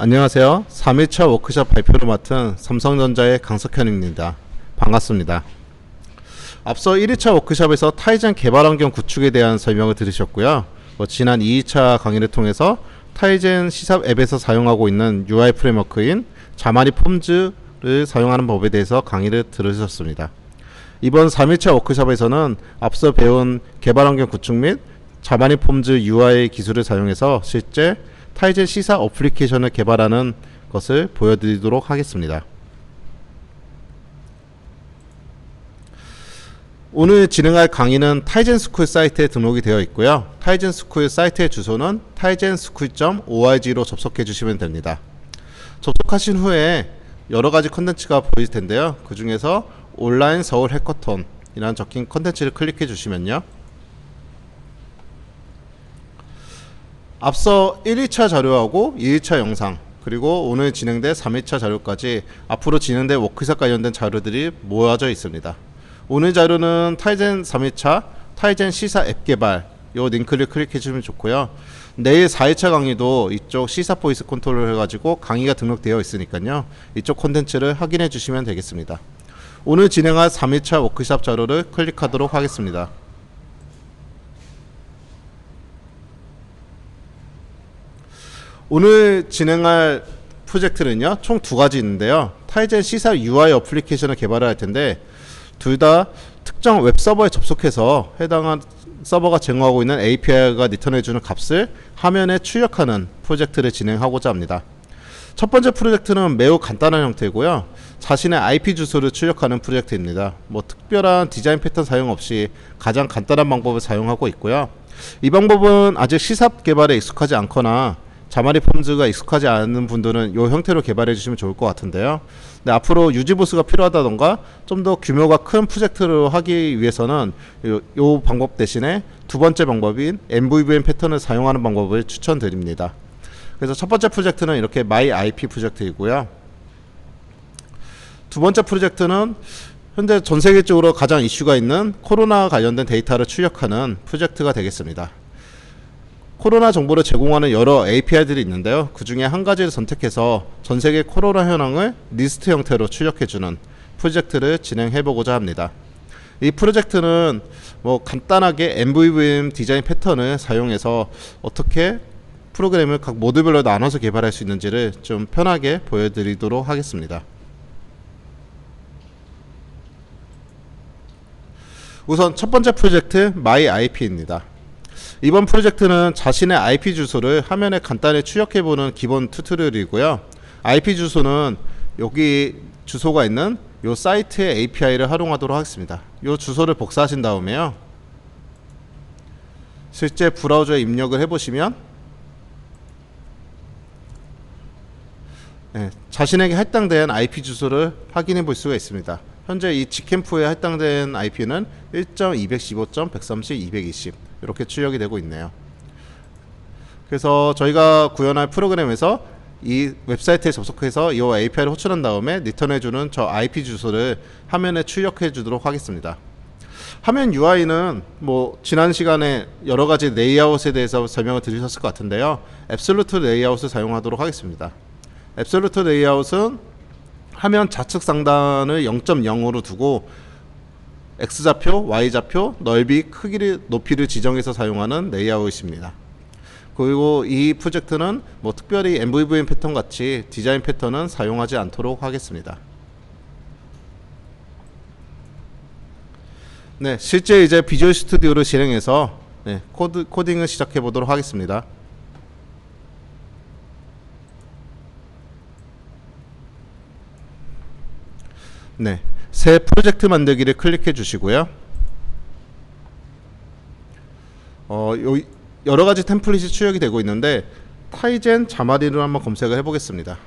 안녕하세요. 3일차 워크숍 발표를 맡은 삼성전자의 강석현입니다. 반갑습니다. 앞서 1일차 워크숍에서 타이젠 개발 환경 구축에 대한 설명을 들으셨고요. 지난 2일차 강의를 통해서 타이젠 시삽 앱에서 사용하고 있는 UI 프레임워크인 자마리 폼즈를 사용하는 법에 대해서 강의를 들으셨습니다. 이번 3일차 워크숍에서는 앞서 배운 개발 환경 구축 및 자마리 폼즈 UI 기술을 사용해서 실제 타이젠 시사 어플리케이션을 개발하는 것을 보여드리도록 하겠습니다. 오늘 진행할 강의는 타이젠 스쿨 사이트에 등록이 되어 있고요. 타이젠 스쿨 사이트의 주소는 taijienschool.org로 접속해 주시면 됩니다. 접속하신 후에 여러가지 컨텐츠가 보일 텐데요. 그 중에서 온라인 서울 해커톤 이라는 적힌 컨텐츠를 클릭해 주시면요, 앞서 1일차 자료하고 2일차 영상, 그리고 오늘 진행된 3일차 자료까지 앞으로 진행될 워크숍 관련된 자료들이 모아져 있습니다. 오늘 자료는 타이젠 3일차 타이젠 시사 앱 개발 요 링크를 클릭해 주시면 좋고요. 내일 4일차 강의도 이쪽 시사 보이스 컨트롤을 해가지고 강의가 등록되어 있으니까요, 이쪽 콘텐츠를 확인해 주시면 되겠습니다. 오늘 진행할 3일차 워크숍 자료를 클릭하도록 하겠습니다. 오늘 진행할 프로젝트는요, 총 두 가지 있는데요. 타이젠 시사 UI 어플리케이션을 개발을 할 텐데, 둘 다 특정 웹 서버에 접속해서 해당한 서버가 제공하고 있는 API가 리턴해주는 값을 화면에 출력하는 프로젝트를 진행하고자 합니다. 첫 번째 프로젝트는 매우 간단한 형태고요. 자신의 IP 주소를 출력하는 프로젝트입니다. 특별한 디자인 패턴 사용 없이 가장 간단한 방법을 사용하고 있고요. 이 방법은 아직 시삽 개발에 익숙하지 않거나 자마리 폼즈가 익숙하지 않은 분들은 이 형태로 개발해 주시면 좋을 것 같은데요. 근데 앞으로 유지보수가 필요하다던가 좀 더 규모가 큰 프로젝트를 하기 위해서는 이 방법 대신에 두 번째 방법인 MVVM 패턴을 사용하는 방법을 추천드립니다. 그래서 첫 번째 프로젝트는 이렇게 MyIP 프로젝트이고요. 두 번째 프로젝트는 현재 전 세계적으로 가장 이슈가 있는 코로나 관련된 데이터를 출력하는 프로젝트가 되겠습니다. 코로나 정보를 제공하는 여러 API들이 있는데요. 그 중에 한 가지를 선택해서 전 세계 코로나 현황을 리스트 형태로 출력해주는 프로젝트를 진행해보고자 합니다. 이 프로젝트는 간단하게 MVVM 디자인 패턴을 사용해서 어떻게 프로그램을 각 모듈별로 나눠서 개발할 수 있는지를 좀 편하게 보여드리도록 하겠습니다. 우선 첫 번째 프로젝트 MyIP입니다. 이번 프로젝트는 자신의 IP 주소를 화면에 간단히 출력해보는 기본 튜토리얼이고요. IP 주소는 여기 주소가 있는 이 사이트의 API를 활용하도록 하겠습니다. 이 주소를 복사하신 다음에요, 실제 브라우저에 입력을 해보시면 자신에게 할당된 IP 주소를 확인해 볼 수가 있습니다. 현재 이 지캠프에 할당된 IP는 1.215.130.220 이렇게 출력이 되고 있네요. 그래서 저희가 구현할 프로그램에서 이 웹사이트에 접속해서 이 API를 호출한 다음에 리턴해주는 저 IP 주소를 화면에 출력해 주도록 하겠습니다. 화면 UI는 지난 시간에 여러가지 레이아웃에 대해서 설명을 드리셨을 것 같은데요, 앱솔루트 레이아웃을 사용하도록 하겠습니다. 앱솔루트 레이아웃은 화면 좌측 상단을 0.0으로 두고 X좌표, Y좌표, 넓이, 크기를, 높이를 지정해서 사용하는 레이아웃입니다. 그리고 이 프로젝트는 특별히 MVVM 패턴 같이 디자인 패턴은 사용하지 않도록 하겠습니다. 실제 이제 비주얼 스튜디오를 실행해서 코딩을 시작해 보도록 하겠습니다. 새 프로젝트 만들기를 클릭해 주시고요. 여러가지 템플릿이 출력이 되고 있는데 타이젠 자마리를 한번 검색을 해보겠습니다.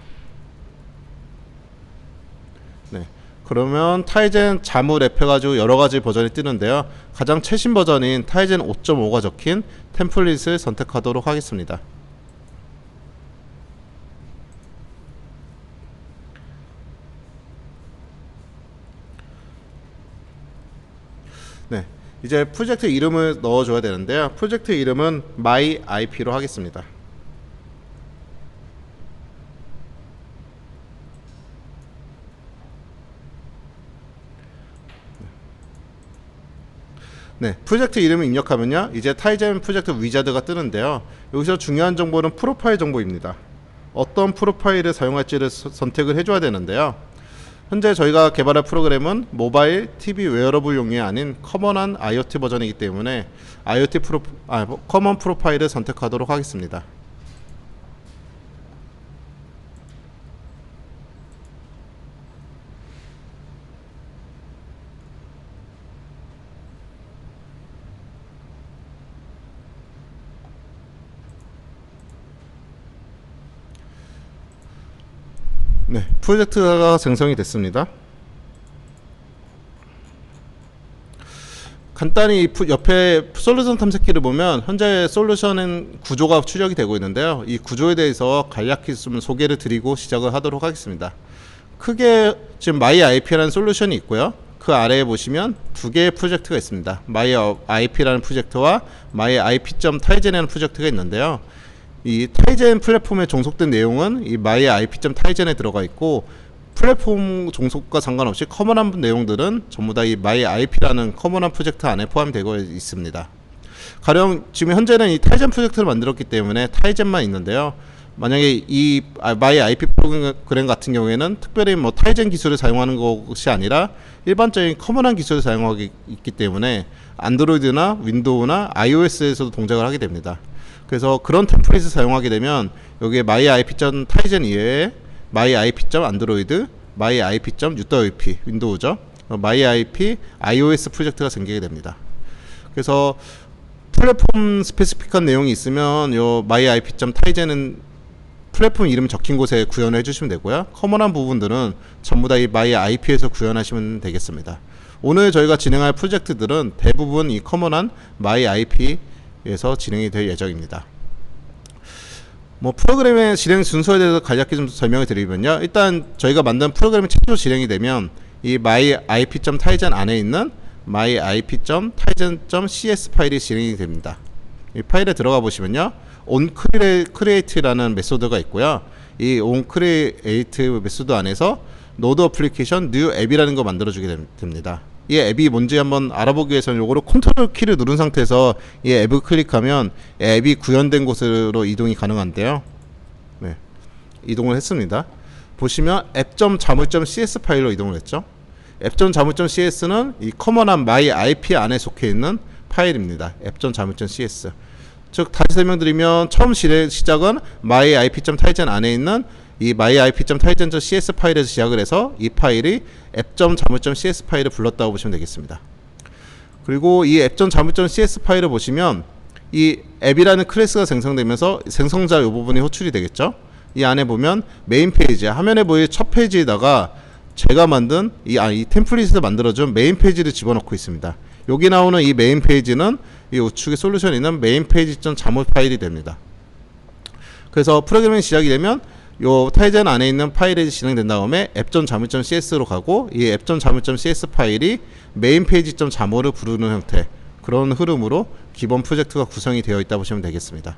그러면 타이젠 자무 랩 해가지고 여러가지 버전이 뜨는데요, 가장 최신 버전인 타이젠 5.5가 적힌 템플릿을 선택하도록 하겠습니다. 이제 프로젝트 이름을 넣어줘야 되는데요, 프로젝트 이름은 MyIP로 하겠습니다. 네, 프로젝트 이름을 입력하면요, 이제 타이젠 프로젝트 위자드가 뜨는데요. 여기서 중요한 정보는 프로파일 정보입니다. 어떤 프로파일을 사용할지를 선택을 해줘야 되는데요. 현재 저희가 개발할 프로그램은 모바일, TV, 웨어러블용이 아닌 커먼한 IoT 버전이기 때문에 커먼 프로파일을 선택하도록 하겠습니다. 네, 프로젝트가 생성이 됐습니다. 간단히 옆에 솔루션 탐색기를 보면 현재 솔루션은 구조가 추적이 되고 있는데요. 이 구조에 대해서 간략히 좀 소개를 드리고 시작을 하도록 하겠습니다. 크게 지금 MyIP라는 솔루션이 있고요. 그 아래에 보시면 두 개의 프로젝트가 있습니다. MyIP라는 프로젝트와 MyIP.Tizen이라는 프로젝트가 있는데요. 이 타이젠 플랫폼에 종속된 내용은 이 MyIP.Tizen에 들어가 있고, 플랫폼 종속과 상관없이 커먼한 내용들은 전부 다 이 MyIP라는 커먼한 프로젝트 안에 포함되고 있습니다. 가령 지금 현재는 이 타이젠 프로젝트를 만들었기 때문에 타이젠만 있는데요. 만약에 이 MyIP 프로그램 같은 경우에는 특별히 뭐 타이젠 기술을 사용하는 것이 아니라 일반적인 커먼한 기술을 사용하고 있기 때문에 안드로이드나 윈도우나 iOS에서도 동작을 하게 됩니다. 그래서 그런 템플릿을 사용하게 되면 여기에 MyIP.Tizen 이외에 MyIP.Android, MyIP.UWP 윈도우죠. MyIP iOS 프로젝트가 생기게 됩니다. 그래서 플랫폼 스페시픽한 내용이 있으면 요 MyIP.Tizen은 플랫폼 이름 적힌 곳에 구현을 해주시면 되고요. 커먼한 부분들은 전부 다 이 MyIP에서 구현하시면 되겠습니다. 오늘 저희가 진행할 프로젝트들은 대부분 이 커먼한 MyIP에서 진행이 될 예정입니다. 뭐 프로그램의 진행 순서에 대해서 간략히 좀 설명을 드리면요. 일단 저희가 만든 프로그램이 최초 진행이 되면 이 MyIP.Tizen 안에 있는 myip.tizen.cs 파일이 진행이 됩니다. 이 파일에 들어가 보시면요, onCreate라는 메소드가 있고요. 이 onCreate 메소드 안에서 node application new app이라는 거 만들어주게 됩니다. 이 앱이 뭔지 한번 알아보기 위해서는 요거를 컨트롤 키를 누른 상태에서 이 앱을 클릭하면 앱이 구현된 곳으로 이동이 가능한데요. 네, 이동을 했습니다. 보시면 app.자물.cs 파일로 이동을 했죠. app.자물.cs는 이 커먼한 MyIP 안에 속해 있는 파일입니다. app.자물.cs. 즉 다시 설명드리면 처음 시작은 MyIP.Tizen 안에 있는 이 MyIP.Tizen.cs 파일에서 시작을 해서 이 파일이 app.자물.cs 파일을 불렀다고 보시면 되겠습니다. 그리고 이 app.자물.cs 파일을 보시면 이 앱이라는 클래스가 생성되면서 생성자 이 부분이 호출이 되겠죠. 이 안에 보면 메인 페이지, 화면에 보일 첫 페이지에다가 제가 만든 이 템플릿을 만들어준 메인 페이지를 집어넣고 있습니다. 여기 나오는 이 메인 페이지는 이 우측에 솔루션에 있는 메인 페이지.자물 파일이 됩니다. 그래서 프로그래밍이 시작이 되면 요 타이젠 안에 있는 파일이 진행된 다음에 app.자물.cs로 가고, 이 app.자물.cs 파일이 메인 페이지.자물을 부르는 형태, 그런 흐름으로 기본 프로젝트가 구성이 되어 있다 보시면 되겠습니다.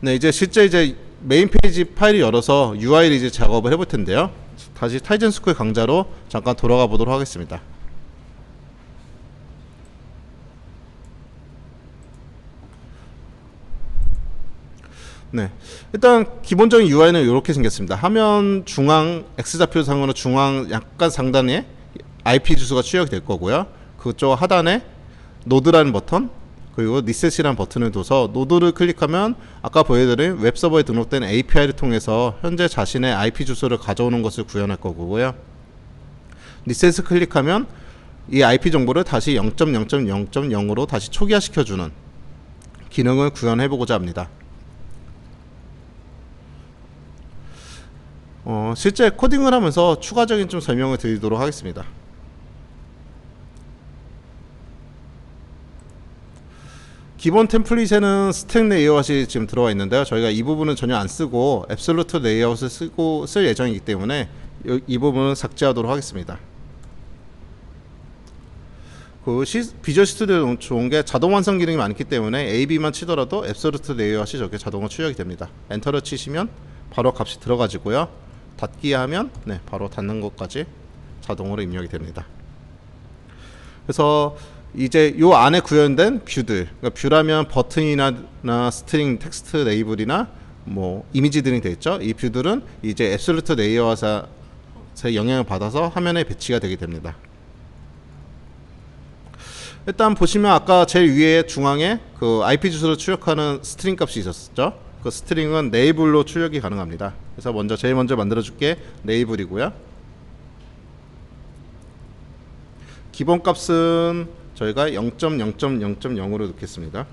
네, 이제 실제 메인 페이지 파일을 열어서 UI를 이제 작업을 해볼 텐데요. 다시 타이젠 스쿨 강좌로 잠깐 돌아가 보도록 하겠습니다. 네, 일단 기본적인 UI는 이렇게 생겼습니다. 화면 중앙 X좌표 상으로 중앙 약간 상단에 IP 주소가 출력이 될 거고요. 그쪽 하단에 노드라는 버튼, 그리고 리셋이라는 버튼을 둬서 노드를 클릭하면 아까 보여드린 웹서버에 등록된 API를 통해서 현재 자신의 IP 주소를 가져오는 것을 구현할 거고요. 리셋을 클릭하면 이 IP 정보를 다시 0.0.0.0으로 다시 초기화시켜주는 기능을 구현해보고자 합니다. 실제 코딩을 하면서 추가적인 좀 설명을 드리도록 하겠습니다. 기본 템플릿에는 스택 레이아웃이 지금 들어와 있는데요. 저희가 이 부분은 전혀 안 쓰고 앱솔루트 레이아웃을 쓸 예정이기 때문에 이 부분은 삭제하도록 하겠습니다. 그 비주얼 스튜디오 좋은 게 자동 완성 기능이 많기 때문에 AB만 치더라도 앱솔루트 레이아웃이 저렇게 자동으로 출력이 됩니다. 엔터를 치시면 바로 값이 들어가지고요. 닫기 하면 네, 바로 닫는 것까지 자동으로 입력이 됩니다. 그래서 이제 요 안에 구현된 뷰들, 그러니까 뷰라면 버튼이나 스트링 텍스트 레이블이나 뭐 이미지들이 되겠죠. 이 뷰들은 이제 앱솔루트 레이아웃의 영향을 받아서 화면에 배치가 되게 됩니다. 일단 보시면 아까 제일 위에 중앙에 그 IP 주소를 출력하는 스트링 값이 있었죠. 그 스트링은 네이블로 출력이 가능합니다. 그래서 제일 먼저 만들어 줄게 네이블이고요. 기본 값은 저희가 0.0.0.0으로 넣겠습니다.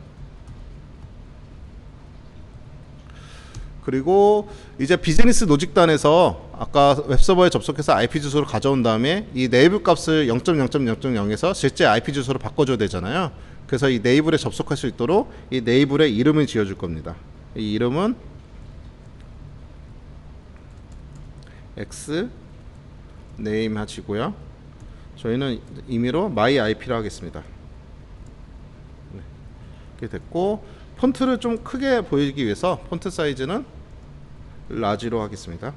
그리고 이제 비즈니스 로직단에서 아까 웹서버에 접속해서 IP 주소를 가져온 다음에 이 네이블 값을 0.0.0.0에서 실제 IP 주소로 바꿔줘야 되잖아요. 그래서 이 네이블에 접속할 수 있도록 이 네이블의 이름을 지어줄 겁니다. 이 이름은 x name 하시고요. 저희는 임의로 my IP로 하겠습니다. 네, 이렇게 됐고 폰트를 좀 크게 보이기 위해서 폰트 사이즈는 라지로 하겠습니다.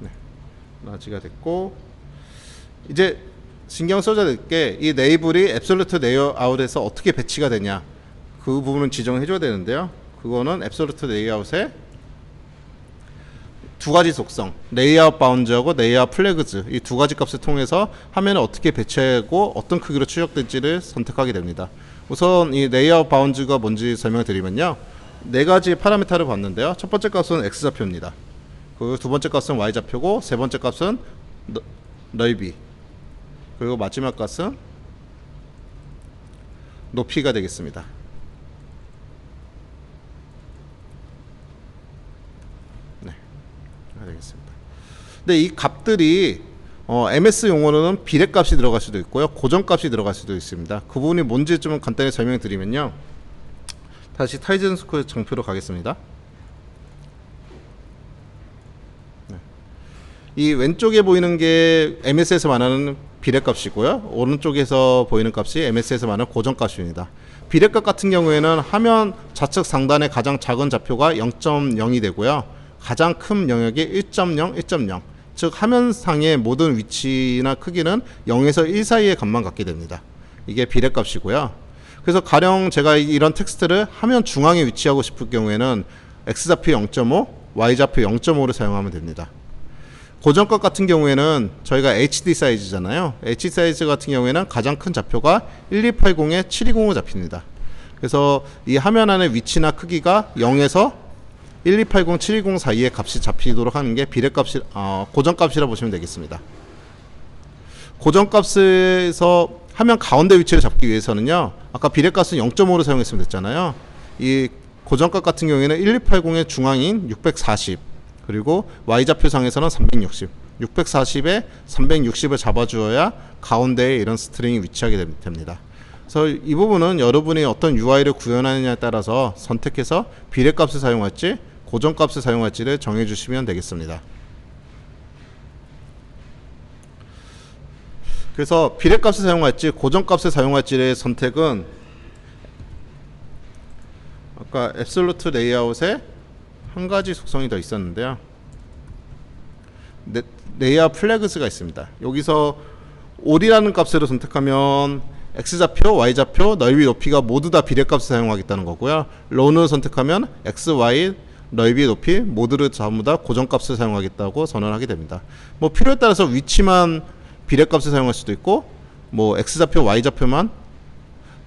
네, 라지가 됐고 이제 신경 써줘야 될 게 이 네이블이 앱솔루트 레이아웃에서 어떻게 배치가 되냐 그 부분은 지정해 줘야 되는데요. 그거는 앱솔루트 레이아웃에 두 가지 속성, 레이아웃 바운드하고 레이아웃 플래그즈 이 두 가지 값을 통해서 화면에 어떻게 배치하고 어떤 크기로 출력될지를 선택하게 됩니다. 우선 이 레이아웃 바운드가 뭔지 설명드리면요. 네 가지 파라미터를 봤는데요. 첫 번째 값은 X좌표입니다. 그리고 두 번째 값은 Y좌표고 세 번째 값은 넓이 그리고 마지막 값은 높이가 되겠습니다. 되겠습니다. 근데 이 값들이 MS 용어로는 비례값이 들어갈 수도 있고요, 고정값이 들어갈 수도 있습니다. 그 부분이 뭔지 좀 간단히 설명드리면요. 다시 타이즌 스퀘어 장표로 가겠습니다. 네. 이 왼쪽에 보이는 게 MS에서 말하는 비례값이고요, 오른쪽에서 보이는 값이 MS에서 말하는 고정값입니다. 비례값 같은 경우에는 화면 좌측 상단의 가장 작은 좌표가 0.0이 되고요. 가장 큰 영역이 1.0, 1.0 즉 화면상의 모든 위치나 크기는 0에서 1 사이의 값만 갖게 됩니다. 이게 비례값이고요. 그래서 가령 제가 이런 텍스트를 화면 중앙에 위치하고 싶을 경우에는 X좌표 0.5, Y좌표 0.5를 사용하면 됩니다. 고정값 같은 경우에는 저희가 HD 사이즈잖아요. HD 사이즈 같은 경우에는 가장 큰 좌표가 1280에 7205 잡힙니다. 그래서 이 화면 안의 위치나 크기가 0에서 1280, 720 사이의 값이 잡히도록 하는 게 비례값이 고정값이라 보시면 되겠습니다. 고정값에서 화면 가운데 위치를 잡기 위해서는요. 아까 비례값은 0.5로 사용했으면 됐잖아요. 이 고정값 같은 경우에는 1280의 중앙인 640 그리고 Y좌표상에서는 360 640에 360을 잡아주어야 가운데에 이런 스트링이 위치하게 됩니다. 그래서 이 부분은 여러분이 어떤 UI를 구현하느냐에 따라서 선택해서 비례값을 사용할지 고정값을 사용할지를 정해주시면 되겠습니다. 그래서 비례값을 사용할지 고정값을 사용할지의 선택은 아까 앱솔루트 레이아웃에 한 가지 속성이 더 있었는데요. 레이아웃 플래그스가 있습니다. 여기서 all이라는 값으로 선택하면 X좌표, Y좌표, 넓이, 높이가 모두 다 비례값을 사용하겠다는 거고요. 론을 선택하면 X, Y, 넓이, 높이 모두를 전부 다 고정값을 사용하겠다고 선언하게 됩니다. 뭐 필요에 따라서 위치만 비례값을 사용할 수도 있고 뭐 X좌표, Y좌표만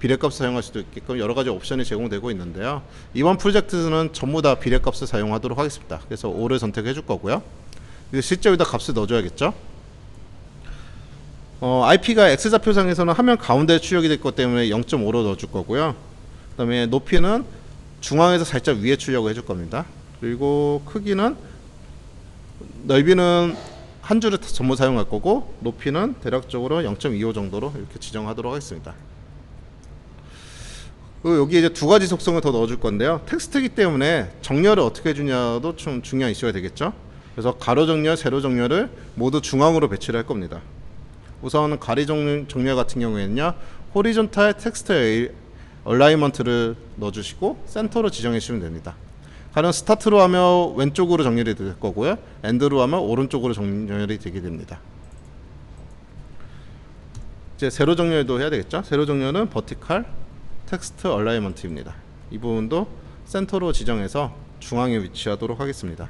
비례값을 사용할 수도 있게끔 여러 가지 옵션이 제공되고 있는데요. 이번 프로젝트는 전부 다 비례값을 사용하도록 하겠습니다. 그래서 all을 선택해 줄 거고요. 실제 여기다 값을 넣어줘야겠죠. IP가 X좌표상에서는 화면 가운데 출력이 될 것 때문에 0.5로 넣어줄 거고요. 그 다음에 높이는 중앙에서 살짝 위에 출력을 해줄 겁니다. 그리고 크기는 넓이는 한 줄을 전부 사용할 거고 높이는 대략적으로 0.25 정도로 이렇게 지정하도록 하겠습니다. 그리고 여기 이제 두 가지 속성을 더 넣어줄 건데요. 텍스트이기 때문에 정렬을 어떻게 해주냐도 좀 중요한 이슈가 되겠죠. 그래서 가로 정렬, 세로 정렬을 모두 중앙으로 배치를 할 겁니다. 우선 가리 정렬 같은 경우에는요, 호리존탈 텍스트 얼라이먼트를 넣어주시고 센터로 지정해 주시면 됩니다. 가령 스타트로 하면 왼쪽으로 정렬이 될 거고요. 엔드로 하면 오른쪽으로 정렬이 되게 됩니다. 이제 세로 정렬도 해야 되겠죠. 세로 정렬은 버티칼 텍스트 얼라이먼트입니다. 이 부분도 센터로 지정해서 중앙에 위치하도록 하겠습니다.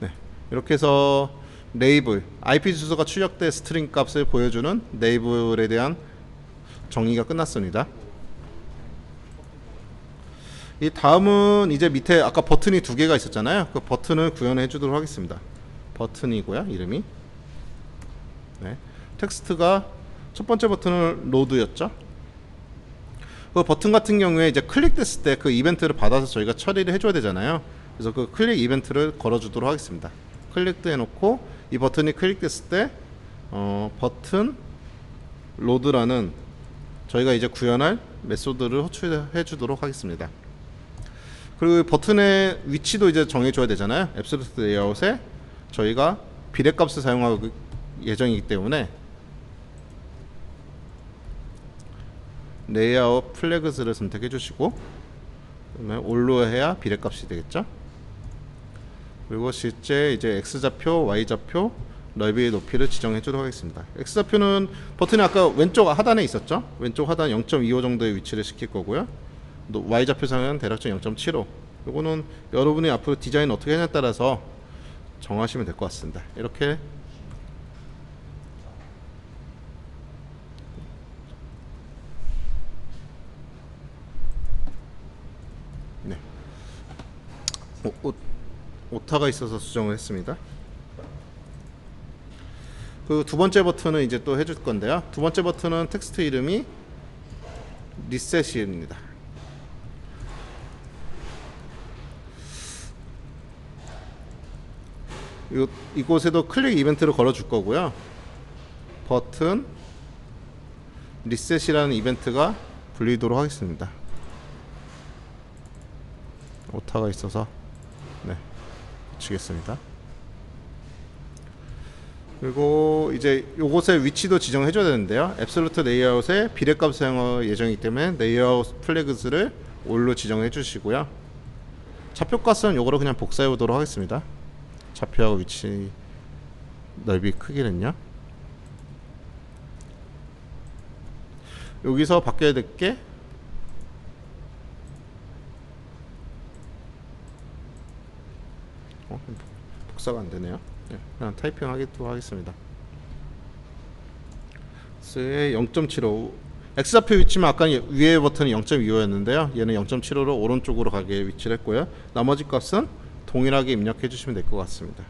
네, 이렇게 해서 레이블, IP 주소가 출력된 스트링 값을 보여주는 레이블에 대한 정의가 끝났습니다. 이 다음은 이제 밑에 아까 버튼이 두 개가 있었잖아요. 그 버튼을 구현해 주도록 하겠습니다. 버튼이고요, 이름이. 네, 텍스트가 첫 번째 버튼은 로드였죠. 그 버튼 같은 경우에 이제 클릭됐을 때 그 이벤트를 받아서 저희가 처리를 해줘야 되잖아요. 그래서 그 클릭 이벤트를 걸어주도록 하겠습니다. 클릭도 해놓고 이 버튼이 클릭됐을 때 버튼 로드라는 저희가 이제 구현할 메소드를 호출해 주도록 하겠습니다. 그리고 버튼의 위치도 이제 정해줘야 되잖아요. 앱솔루트 레이아웃에 저희가 비례값을 사용할 예정이기 때문에 레이아웃 플래그스를 선택해 주시고 그러면 올로 해야 비례값이 되겠죠. 그리고 실제 이제 X좌표, Y좌표, 넓이의 높이를 지정해 주도록 하겠습니다. X좌표는 버튼이 아까 왼쪽 하단에 있었죠. 왼쪽 하단 0.25 정도의 위치를 시킬 거고요. Y좌표상은 대략적 0.75. 요거는 여러분이 앞으로 디자인 어떻게 하냐에 따라서 정하시면 될 것 같습니다. 이렇게 네. 오타가 있어서 수정을 했습니다. 그 두 번째 버튼은 이제 또 해줄 건데요. 두 번째 버튼은 텍스트 이름이 리셋입니다. 이곳에도 클릭 이벤트를 걸어줄 거고요. 버튼 리셋이라는 이벤트가 불리도록 하겠습니다. 오타가 있어서 네, 붙이겠습니다. 그리고 이제 요곳의 위치도 지정해 줘야 되는데요. 앱솔루트 레이아웃에 비례값 사용할 예정이기 때문에 레이아웃 플래그스를 올로 지정해 주시고요. 좌표값은 요거로 그냥 복사해 보도록 하겠습니다. 좌표하고 위치 넓이 크기는요. 여기서 바뀌어야 될 게 복사가 안 되네요. 네, 그냥 타이핑 하기도 하겠습니다. X의 0.75 X좌표 위치면 아까 위에 버튼이 0.25였는데요. 얘는 0.75로 오른쪽으로 가게 위치를 했고요. 나머지 값은 동일하게 입력해 주시면 될 것 같습니다.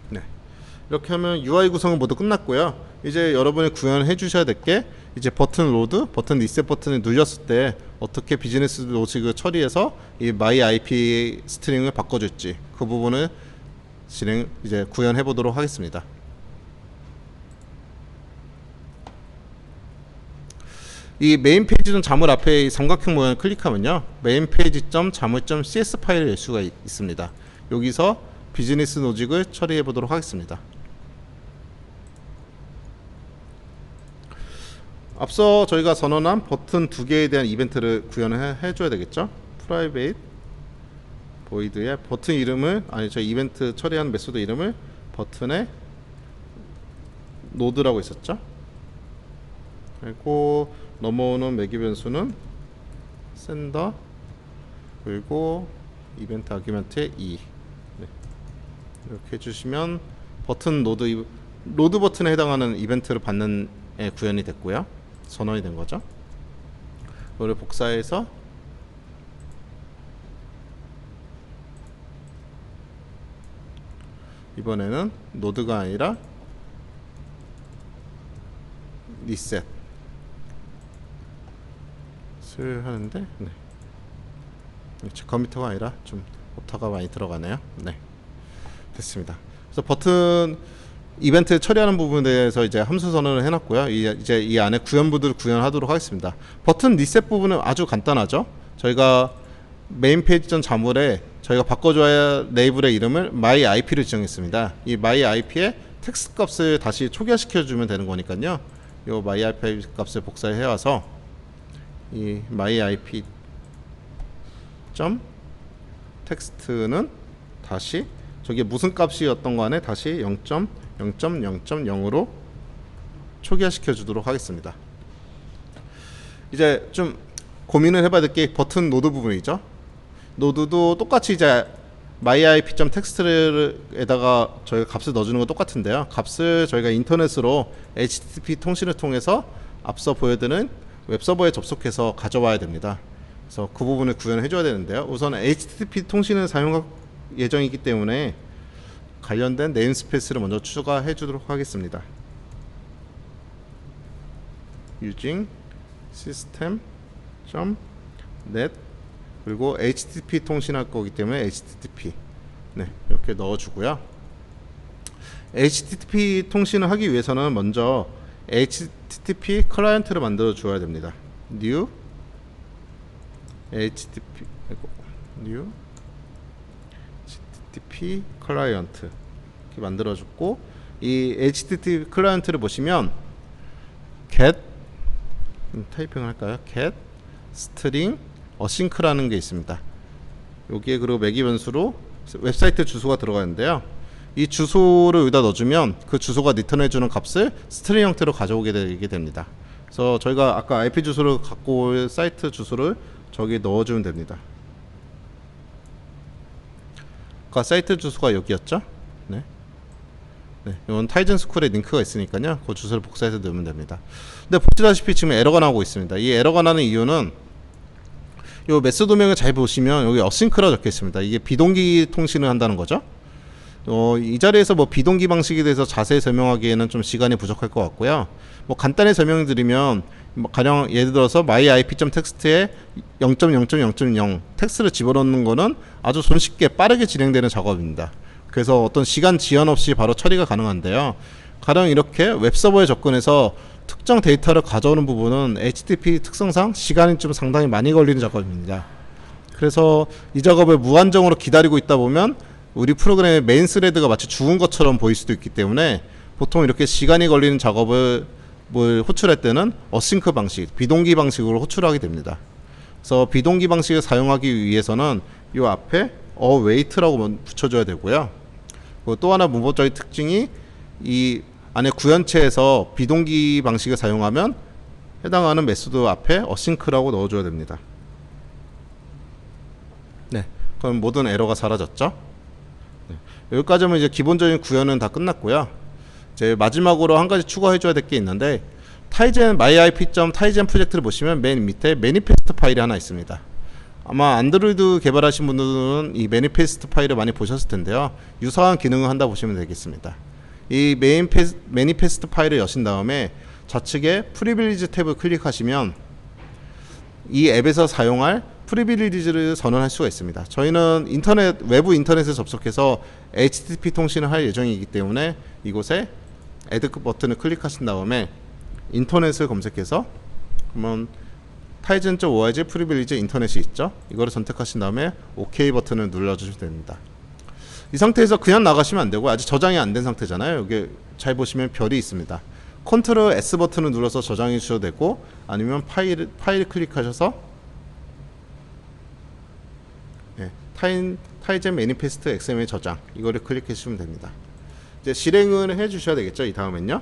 네, 이렇게 하면 UI 구성은 모두 끝났고요. 이제 여러분이 구현해 주셔야 될 게 이제 버튼 로드, 버튼 리셋 버튼을 눌렸을 때 어떻게 비즈니스 로직을 처리해서 이 my IP 스트링을 바꿔줄지 그 부분을 이제 구현해 보도록 하겠습니다. 이 메인 페이지 자물 앞에 이 삼각형 모양을 클릭하면요, 메인 페이지 자물.cs 파일을 열 수가 있습니다. 여기서 비즈니스 로직을 처리해 보도록 하겠습니다. 앞서 저희가 선언한 버튼 두 개에 대한 이벤트를 구현을 해줘야 되겠죠. 프라이베이트 보이드에 버튼 이름을 저 이벤트 처리하는 메소드 이름을 버튼에 노드라고 있었죠. 그리고 넘어오는 매개 변수는 샌더, 그리고 이벤트 아규먼트의 E. 네. 이렇게 해주시면 버튼 로드 버튼에 해당하는 이벤트를 받는 구현이 됐고요. 선언이 된 거죠. 이거를 복사해서 이번에는 노드가 아니라 리셋을 하는데, 네. 제 컴퓨터가 아니라 좀 오타가 많이 들어가네요. 네, 됐습니다. 그래서 버튼 이벤트 처리하는 부분에 대해서 이제 함수 선언을 해놨고요. 이제 이 안에 구현부들을 구현하도록 하겠습니다. 버튼 리셋 부분은 아주 간단하죠. 저희가 메인 페이지 전 자물에 저희가 바꿔줘야 할 레이블의 이름을 my IP를 지정했습니다. 이 my IP에 텍스트 값을 다시 초기화시켜 주면 되는 거니까요. 요 myIP 값을 복사해 와서 이 myIP 점 텍스트는 다시 저게 무슨 값이었던 간에 다시 0.0.0.0으로 초기화시켜 주도록 하겠습니다. 이제 좀 고민을 해봐야 될 게 버튼 노드 부분이죠. 노드도 똑같이 이제 myIP.text에다가 저희가 값을 넣어주는 건 똑같은데요. 값을 저희가 인터넷으로 HTTP 통신을 통해서 앞서 보여드린 웹서버에 접속해서 가져와야 됩니다. 그래서 그 부분을 구현해 줘야 되는데요. 우선 HTTP 통신을 사용할 예정이기 때문에 관련된 네임스페이스를 먼저 추가해 주도록 하겠습니다. using system.net 그리고 HTTP 통신할 거기 때문에 HTTP 이렇게 넣어주고요. HTTP 통신을 하기 위해서는 먼저 HTTP 클라이언트를 만들어 줘야 됩니다. new HTTP 클라이언트 이렇게 만들어 줬고, 이 HTTP 클라이언트를 보시면 get 타이핑을 할까요? get string 어싱크라는 게 있습니다. 여기에 그리고 매기 변수로 웹사이트 주소가 들어가는데요. 이 주소를 여기다 넣어주면 그 주소가 리턴해주는 값을 스트링 형태로 가져오게 되게 됩니다. 그래서 저희가 아까 IP 주소를 갖고 올 사이트 주소를 저기에 넣어주면 됩니다. 아까 사이트 주소가 여기였죠? 이건 타이즌 스쿨에 링크가 있으니까요. 그 주소를 복사해서 넣으면 됩니다. 근데 보시다시피 지금 에러가 나오고 있습니다. 이 에러가 나는 이유는 요 메스 도명을 잘 보시면 여기 어싱크라 적혀 있습니다. 이게 비동기 통신을 한다는 거죠. 이 자리에서 뭐 비동기 방식에 대해서 자세히 설명하기에는 좀 시간이 부족할 것 같고요. 뭐 간단히 설명드리면 뭐 가령 예를 들어서 myIP.text에 0.0.0.0 텍스트를 집어넣는 거는 아주 손쉽게 빠르게 진행되는 작업입니다. 그래서 어떤 시간 지연 없이 바로 처리가 가능한데요. 가령 이렇게 웹서버에 접근해서 특정 데이터를 가져오는 부분은 HTTP 특성상 시간이 좀 상당히 많이 걸리는 작업입니다. 그래서 이 작업을 무한정으로 기다리고 있다 보면 우리 프로그램의 메인 스레드가 마치 죽은 것처럼 보일 수도 있기 때문에 보통 이렇게 시간이 걸리는 작업을 호출할 때는 어싱크 방식, 비동기 방식으로 호출하게 됩니다. 그래서 비동기 방식을 사용하기 위해서는 이 앞에 await라고 붙여줘야 되고요. 또 하나 문법적인 특징이 이 안에 구현체에서 비동기 방식을 사용하면 해당하는 메소드 앞에 어싱크라고 넣어줘야 됩니다. 그럼 모든 에러가 사라졌죠. 여기까지 하면 이제 기본적인 구현은 다 끝났고요. 이제 마지막으로 한 가지 추가해줘야 될 게 있는데, 타이젠 myIP.타이젠 프로젝트를 보시면 맨 밑에 매니페스트 파일이 하나 있습니다. 아마 안드로이드 개발하신 분들은 이 매니페스트 파일을 많이 보셨을 텐데요. 유사한 기능을 한다 보시면 되겠습니다. 이 매니페스트 파일을 여신 다음에 좌측에 프리빌리지 탭을 클릭하시면 이 앱에서 사용할 프리빌리지를 선언할 수가 있습니다. 저희는 외부 인터넷에 접속해서 HTTP 통신을 할 예정이기 때문에 이곳에 Add 버튼을 클릭하신 다음에 인터넷을 검색해서 그러면 타이젠.org 프리빌리지 인터넷이 있죠. 이거를 선택하신 다음에 OK 버튼을 눌러주시면 됩니다. 이 상태에서 그냥 나가시면 안 되고, 아직 저장이 안 된 상태잖아요. 여기 잘 보시면 별이 있습니다. 컨트롤 S 버튼을 눌러서 저장해 주셔도 되고, 아니면 파일 클릭하셔서 타이젠 매니페스트 XML 저장 이거를 클릭해 주시면 됩니다. 이제 실행을 해 주셔야 되겠죠. 이 다음엔요.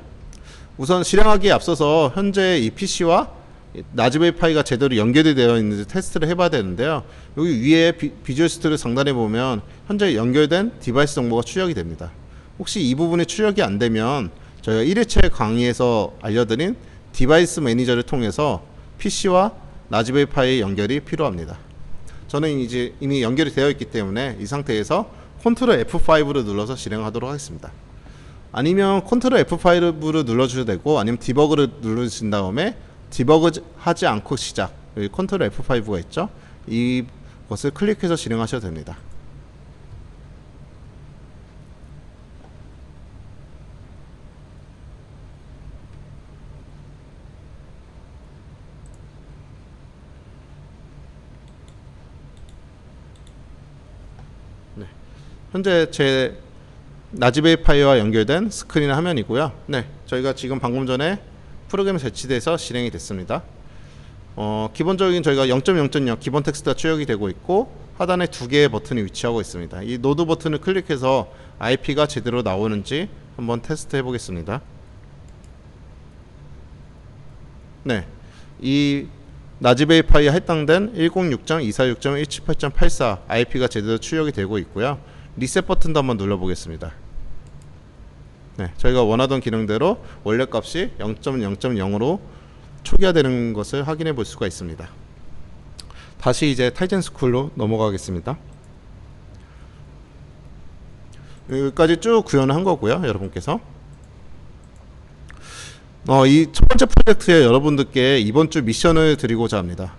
우선 실행하기에 앞서서 현재 이 PC와 라즈베리 파이가 제대로 연결이 되어 있는지 테스트를 해봐야 되는데요. 여기 위에 비주얼 스튜디오 상단에 보면 현재 연결된 디바이스 정보가 출력이 됩니다. 혹시 이 부분이 출력이 안 되면 저희가 1회차 강의에서 알려드린 디바이스 매니저를 통해서 PC와 라즈베리 파이 연결이 필요합니다. 저는 이제 이미 연결이 되어 있기 때문에 이 상태에서 컨트롤 F5를 눌러서 실행하도록 하겠습니다. 아니면 컨트롤 F5를 눌러주셔도 되고, 아니면 디버그를 누르신 다음에 디버그 하지 않고 시작, 여기 컨트롤 F5가 있죠. 이것을 클릭해서 실행하셔도 됩니다. 현재 제 라즈베리 파이와 연결된 스크린 화면이고요. 저희가 지금 방금 전에 프로그램이 배치돼서 실행이 됐습니다. 기본적인 저희가 0.0.0 기본 텍스트가 출력이 되고 있고 하단에 두 개의 버튼이 위치하고 있습니다. 이 노드 버튼을 클릭해서 IP가 제대로 나오는지 한번 테스트 해보겠습니다. 네, 이 라즈베리 파이에 해당된 106.246.178.84 IP가 제대로 출력이 되고 있고요. 리셋 버튼도 한번 눌러보겠습니다. 네, 저희가 원하던 기능대로 원래 값이 0.0.0으로 초기화되는 것을 확인해 볼 수가 있습니다. 다시 이제 타이젠 스쿨로 넘어가겠습니다. 여기까지 쭉 구현을 한 거고요, 여러분께서. 이 첫 번째 프로젝트에 여러분들께 이번 주 미션을 드리고자 합니다.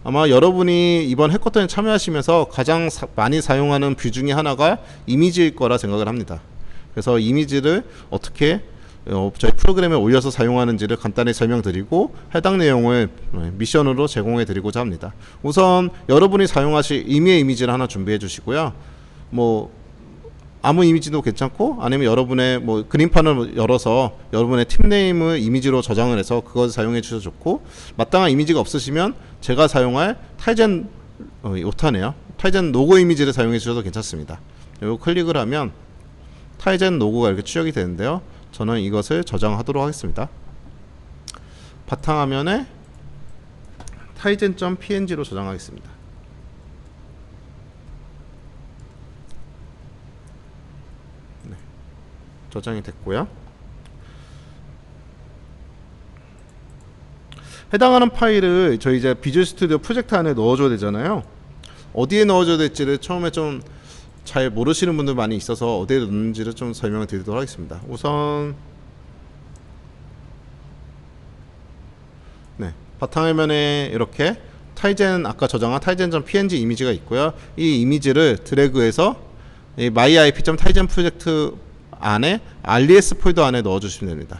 아마 여러분이 이번 해커톤에 참여하시면서 가장 많이 사용하는 뷰 중에 하나가 이미지일 거라 생각을 합니다. 그래서 이미지를 어떻게 저희 프로그램에 올려서 사용하는지를 간단히 설명드리고 해당 내용을 미션으로 제공해 드리고자 합니다. 우선 여러분이 사용하실 임의의 이미지를 하나 준비해 주시고요. 아무 이미지도 괜찮고 아니면 여러분의 그림판을 열어서 여러분의 팀 네임을 이미지로 저장을 해서 그것을 사용해 주셔도 좋고, 마땅한 이미지가 없으시면 제가 사용할 타이젠 오타네요. 타이젠 로고 이미지를 사용해 주셔도 괜찮습니다. 이거 클릭을 하면 타이젠 로고가 이렇게 출력이 되는데요. 저는 이것을 저장하도록 하겠습니다. 바탕화면에 타이젠.png로 저장하겠습니다. 네, 저장이 됐고요. 해당하는 파일을 저희 이제 비주얼 스튜디오 프로젝트 안에 넣어줘야 되잖아요. 어디에 넣어줘야 될지를 처음에 좀 잘 모르시는 분들 많이 있어서 어디에 넣는지를 좀 설명을 드리도록 하겠습니다. 우선 네, 바탕화면에 이렇게 타이젠 아까 저장한 타이젠.png 이미지가 있고요. 이 이미지를 드래그해서 이 myip.tizen 프로젝트 안에 res 폴더 안에 넣어주시면 됩니다.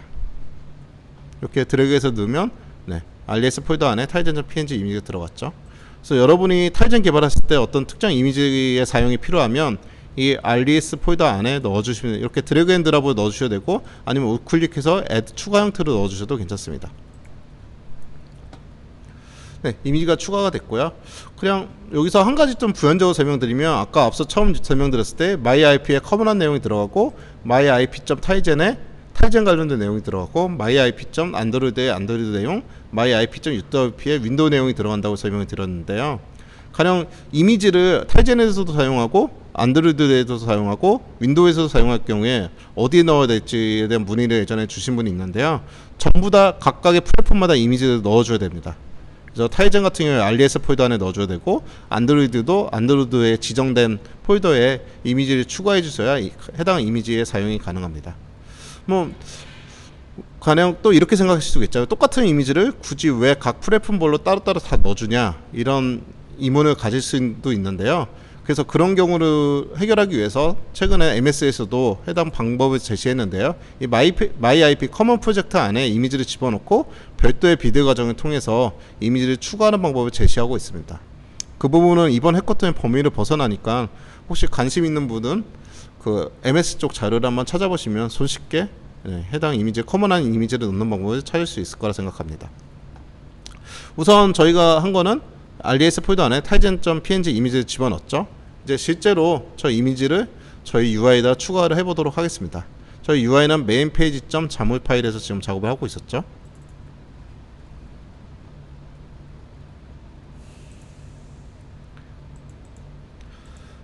이렇게 드래그해서 넣으면 네, res 폴더 안에 타이젠.png 이미지가 들어갔죠. 그래서 여러분이 타이젠 개발했을 때 어떤 특정 이미지의 사용이 필요하면 이 res 폴더 안에 넣어주시면, 이렇게 드래그 앤 드랍으로 넣어주셔도 되고 아니면 우클릭해서 add 추가 형태로 넣어주셔도 괜찮습니다. 네, 이미지가 추가가 됐고요. 그냥 여기서 한 가지 좀 부연적으로 설명드리면, 아까 앞서 처음 설명드렸을 때 myip에 커먼한 내용이 들어가고 myip.tizen에 타이젠 관련된 내용이 들어가고 myip.android의 안드로이드 내용, myip.uwp의 윈도우 내용이 들어간다고 설명을 드렸는데요. 가령 이미지를 타이젠에서도 사용하고 안드로이드에서도 사용하고 윈도우에서도 사용할 경우에 어디에 넣어야 될지에 대한 문의를 예전에 주신 분이 있는데요. 전부 다 각각의 플랫폼마다 이미지를 넣어줘야 됩니다. 그래서 타이젠 같은 경우에 res 폴더 안에 넣어줘야 되고, 안드로이드도 안드로이드에 지정된 폴더에 이미지를 추가해 주셔야 해당 이미지의 사용이 가능합니다. 가령 또 이렇게 생각하실 수 있겠죠. 똑같은 이미지를 굳이 왜 각 플랫폼별로 따로따로 다 넣어주냐, 이런 의문을 가질 수도 있는데요. 그래서 그런 경우를 해결하기 위해서 최근에 MS에서도 해당 방법을 제시했는데요. 이 myip 커먼 프로젝트 안에 이미지를 집어넣고 별도의 비드 과정을 통해서 이미지를 추가하는 방법을 제시하고 있습니다. 그 부분은 이번 해커톤의 범위를 벗어나니까 혹시 관심 있는 분은 그 MS 쪽 자료를 한번 찾아보시면 손쉽게 해당 이미지, 커먼한 이미지를 넣는 방법을 찾을 수 있을 거라 생각합니다. 우선 저희가 한 거는 res 폴더 안에 타이젠.png 이미지를 집어넣었죠. 이제 실제로 저 이미지를 저희 UI에다 추가를 해보도록 하겠습니다. 저희 UI는 메인 페이지 자물 파일에서 지금 작업을 하고 있었죠.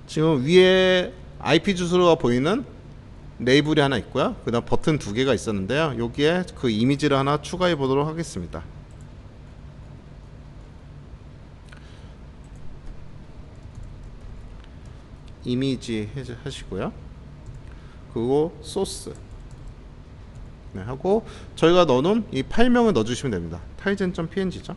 지금 위에 IP 주소가 보이는 레이블이 하나 있고요. 그 다음 버튼 두 개가 있었는데요. 여기에 그 이미지를 하나 추가해 보도록 하겠습니다. 이미지 하시고요. 그리고 소스 네, 하고 저희가 넣어놓은 이 파일명을 넣어주시면 됩니다. 타이젠.png죠.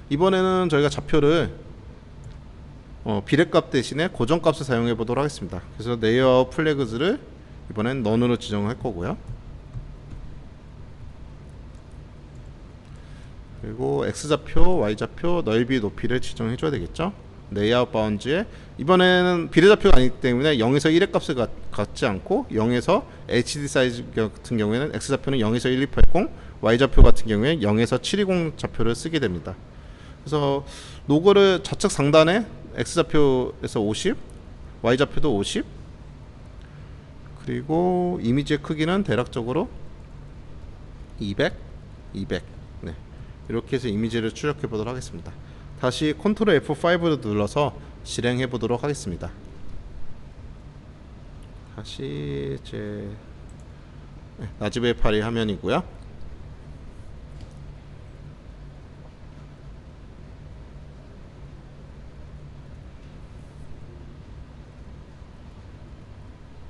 이번에는 저희가 좌표를 비례값 대신에 고정값을 사용해 보도록 하겠습니다. 그래서 레이어 플래그즈를 이번엔 넌으로 지정할 거고요. 그리고 X좌표, Y좌표, 넓이, 높이를 지정해 줘야 되겠죠. 레이아웃 바운즈에 이번에는 비례좌표가 아니기 때문에 0에서 1의 값을 갖지 않고 0에서 HD 사이즈 같은 경우에는 X좌표는 0에서 1280, Y좌표 같은 경우에 0에서 720 좌표를 쓰게 됩니다. 그래서 로고를 좌측 상단에 X좌표에서 50, Y좌표도 50, 그리고 이미지의 크기는 대략적으로 200, 200. 네. 이렇게 해서 이미지를 추적해 보도록 하겠습니다. 다시 컨트롤 F5를 눌러서 실행해 보도록 하겠습니다. 다시 제 라즈베리 파이 화면이고요.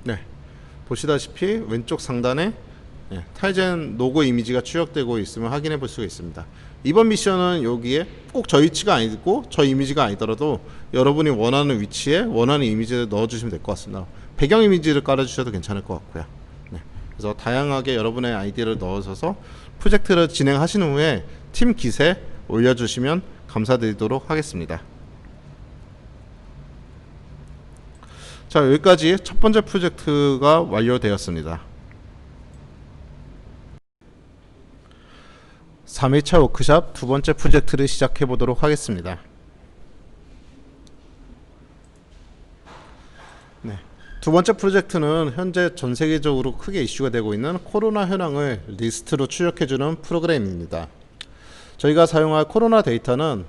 네. 보시다시피 왼쪽 상단에 타이젠 로고 이미지가 추적되고 있으면 확인해 볼 수가 있습니다. 이번 미션은 여기에 꼭 저 위치가 아니고 저 이미지가 아니더라도 여러분이 원하는 위치에 원하는 이미지를 넣어주시면 될 것 같습니다. 배경 이미지를 깔아주셔도 괜찮을 것 같고요. 네. 그래서 다양하게 여러분의 아이디어를 넣으셔서 프로젝트를 진행하신 후에 팀 깃에 올려주시면 감사드리도록 하겠습니다. 자, 여기까지 첫 번째 프로젝트가 완료되었습니다. 3일차 워크샵 두 번째 프로젝트를 시작해 보도록 하겠습니다. 네. 두 번째 프로젝트는 현재 전 세계적으로 크게 이슈가 되고 있는 코로나 현황을 리스트로 추적해주는 프로그램입니다. 저희가 사용할 코로나 데이터는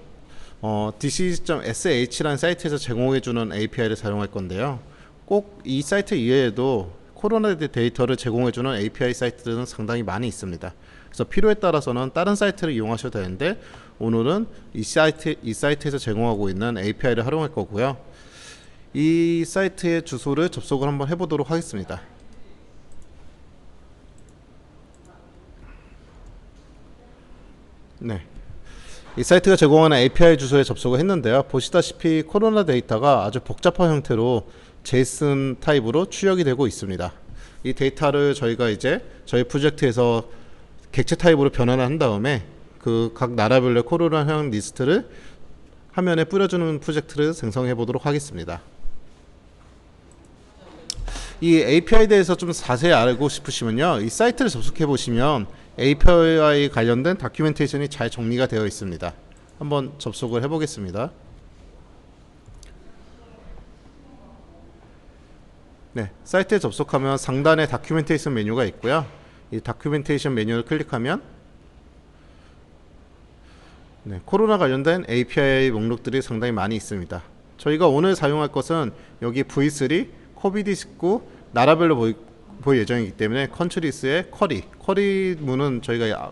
disease.sh라는 사이트에서 제공해주는 API를 사용할 건데요. 꼭 이 사이트 이외에도 코로나 데이터를 제공해주는 API 사이트들은 상당히 많이 있습니다. 그래서 필요에 따라서는 다른 사이트를 이용하셔도 되는데 오늘은 이 사이트에서 제공하고 있는 API를 활용할 거고요. 이 사이트의 주소를 접속을 한번 해보도록 하겠습니다. 네. 이 사이트가 제공하는 API 주소에 접속을 했는데요. 보시다시피 코로나 데이터가 아주 복잡한 형태로 JSON 타입으로 출력이 되고 있습니다. 이 데이터를 저희가 이제 저희 프로젝트에서 객체 타입으로 변환을 한 다음에 그 각 나라별의 코로나 현황 리스트를 화면에 뿌려주는 프로젝트를 생성해 보도록 하겠습니다. 이 API에 대해서 좀 자세히 알고 싶으시면요, 이 사이트를 접속해 보시면 API 관련된 다큐멘테이션이 잘 정리가 되어 있습니다. 한번 접속을 해 보겠습니다. 네, 사이트에 접속하면 상단에 다큐멘테이션 메뉴가 있고요. 이 다큐멘테이션 메뉴를 클릭하면 코로나 관련된 API 목록들이 상당히 많이 있습니다. 저희가 오늘 사용할 것은 여기 V3, 코비드19 나라별로 보일 예정이기 때문에 컨트리스의 쿼리 문은 저희가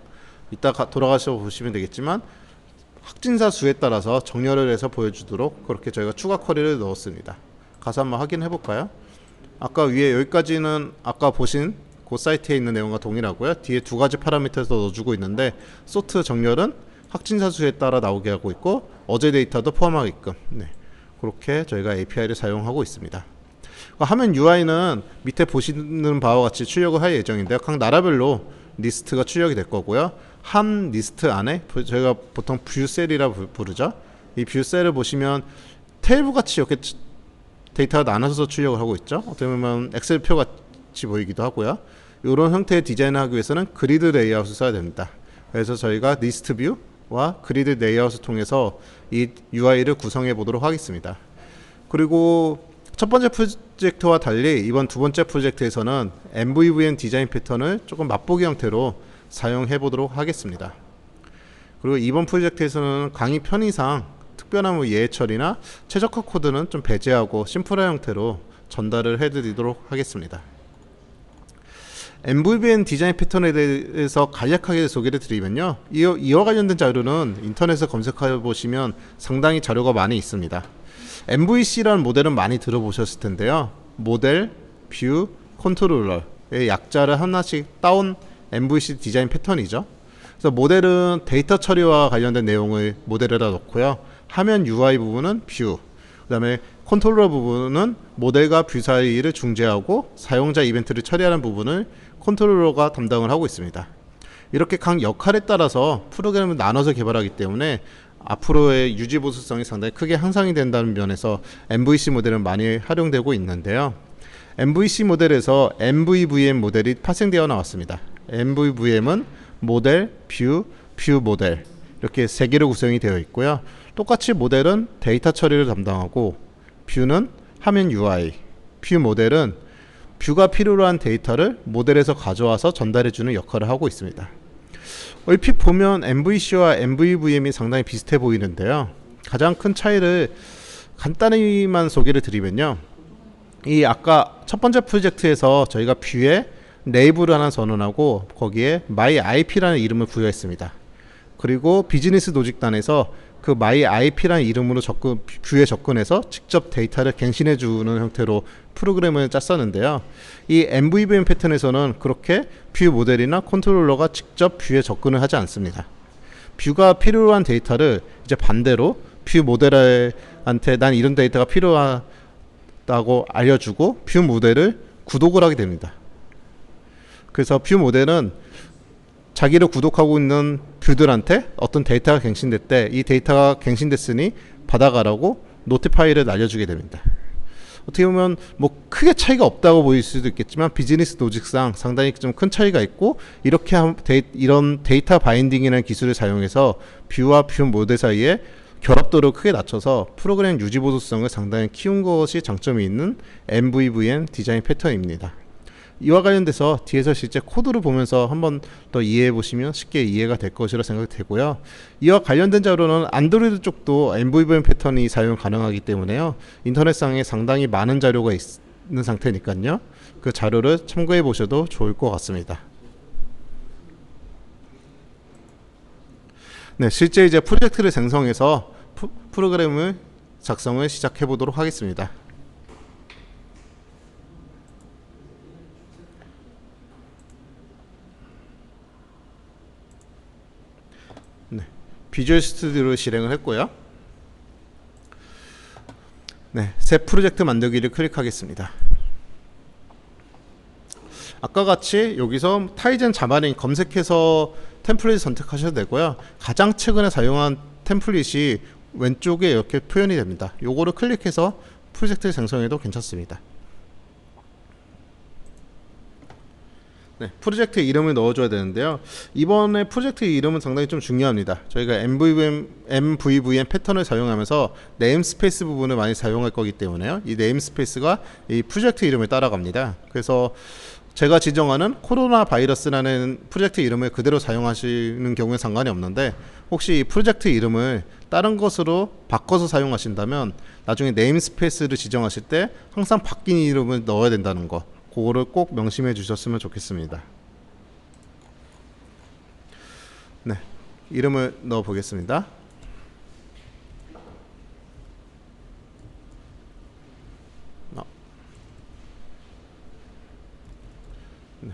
이따 돌아가셔 보시면 되겠지만 확진자 수에 따라서 정렬을 해서 보여주도록 그렇게 저희가 추가 쿼리를 넣었습니다. 가서 한번 확인해 볼까요? 아까 위에 여기까지는 아까 보신 그 사이트에 있는 내용과 동일하고요. 뒤에 두 가지 파라미터에서 넣어주고 있는데 소트 정렬은 확진자 수에 따라 나오게 하고 있고 어제 데이터도 포함하게끔 그렇게 저희가 API를 사용하고 있습니다. 화면 UI는 밑에 보시는 바와 같이 출력을 할 예정인데요. 각 나라별로 리스트가 출력이 될 거고요. 한 리스트 안에 저희가 보통 뷰셀이라 부르죠. 이 뷰셀을 보시면 테이블 같이 이렇게 데이터가 나눠서 출력을 하고 있죠. 어떻게 보면 엑셀표 같이 보이기도 하고요. 이런 형태의 디자인을 하기 위해서는 그리드 레이아웃을 써야 됩니다. 그래서 저희가 리스트 뷰와 그리드 레이아웃을 통해서 이 UI를 구성해 보도록 하겠습니다. 그리고 첫 번째 프로젝트와 달리 이번 두 번째 프로젝트에서는 MVVM 디자인 패턴을 조금 맛보기 형태로 사용해 보도록 하겠습니다. 그리고 이번 프로젝트에서는 강의 편의상 특별한 예외 처리나 최적화 코드는 좀 배제하고 심플한 형태로 전달을 해드리도록 하겠습니다. MVVM 디자인 패턴에 대해서 간략하게 소개를 드리면요, 이와 관련된 자료는 인터넷에 검색해 보시면 상당히 자료가 많이 있습니다. MVC라는 모델은 많이 들어보셨을 텐데요. 모델, 뷰, 컨트롤러의 약자를 하나씩 따온 MVC 디자인 패턴이죠. 그래서 모델은 데이터 처리와 관련된 내용을 모델에다 넣고요. 화면 UI 부분은 뷰, 그 다음에 컨트롤러 부분은 모델과 뷰 사이를 중재하고 사용자 이벤트를 처리하는 부분을 컨트롤러가 담당을 하고 있습니다. 이렇게 각 역할에 따라서 프로그램을 나눠서 개발하기 때문에 앞으로의 유지 보수성이 상당히 크게 향상이 된다는 면에서 MVC 모델은 많이 활용되고 있는데요. MVC 모델에서 MVVM 모델이 파생되어 나왔습니다. MVVM은 모델, 뷰 모델 이렇게 세 개로 구성이 되어 있고요. 똑같이 모델은 데이터 처리를 담당하고 뷰는 화면 UI, 뷰 모델은 뷰가 필요로 한 데이터를 모델에서 가져와서 전달해주는 역할을 하고 있습니다. 얼핏 보면 MVC와 MVVM이 상당히 비슷해 보이는데요. 가장 큰 차이를 간단히만 소개를 드리면요. 이 아까 첫 번째 프로젝트에서 저희가 뷰에 레이블을 하나 선언하고 거기에 myIP라는 이름을 부여했습니다. 그리고 비즈니스 로직단에서 그 myIP라는 이름으로 뷰에 접근해서 직접 데이터를 갱신해 주는 형태로 프로그램을 짰었는데요. 이 MVVM 패턴에서는 그렇게 뷰 모델이나 컨트롤러가 직접 뷰에 접근을 하지 않습니다. 뷰가 필요로 한 데이터를 이제 반대로 뷰 모델한테 난 이런 데이터가 필요하다고 알려주고 뷰 모델을 구독을 하게 됩니다. 그래서 뷰 모델은 자기를 구독하고 있는 뷰들한테 어떤 데이터가 갱신됐대, 이 데이터가 갱신됐으니 받아가라고 노티파이를 날려주게 됩니다. 어떻게 보면 뭐 크게 차이가 없다고 보일 수도 있겠지만 비즈니스 로직상 상당히 좀 큰 차이가 있고, 이렇게 이런 데이터 바인딩이라는 기술을 사용해서 뷰와 뷰 모델 사이에 결합도를 크게 낮춰서 프로그램 유지 보수성을 상당히 키운 것이 장점이 있는 MVVM 디자인 패턴입니다. 이와 관련돼서 뒤에서 실제 코드를 보면서 한번 더 이해해 보시면 쉽게 이해가 될 것이라 생각되고요. 이와 관련된 자료는 안드로이드 쪽도 MVVM 패턴이 사용 가능하기 때문에요. 인터넷상에 상당히 많은 자료가 있는 상태니까요. 그 자료를 참고해 보셔도 좋을 것 같습니다. 네, 실제 이제 프로젝트를 생성해서 프로그램을 작성을 시작해 보도록 하겠습니다. 네, 비주얼 스튜디오를 실행을 했고요. 네, 새 프로젝트 만들기를 클릭하겠습니다. 아까 같이 여기서 타이젠 자바링 검색해서 템플릿 선택하셔도 되고요. 가장 최근에 사용한 템플릿이 왼쪽에 이렇게 표현이 됩니다. 요거를 클릭해서 프로젝트를 생성해도 괜찮습니다. 네, 프로젝트 이름을 넣어줘야 되는데요. 이번에 프로젝트 이름은 상당히 좀 중요합니다. 저희가 MVVM 패턴을 사용하면서 네임스페이스 부분을 많이 사용할 거기 때문에요. 이 네임스페이스가 이 프로젝트 이름을 따라갑니다. 그래서 제가 지정하는 코로나 바이러스라는 프로젝트 이름을 그대로 사용하시는 경우에 상관이 없는데, 혹시 이 프로젝트 이름을 다른 것으로 바꿔서 사용하신다면 나중에 네임스페이스를 지정하실 때 항상 바뀐 이름을 넣어야 된다는 거, 그거를 꼭 명심해 주셨으면 좋겠습니다. 네, 이름을 넣어 보겠습니다. 네,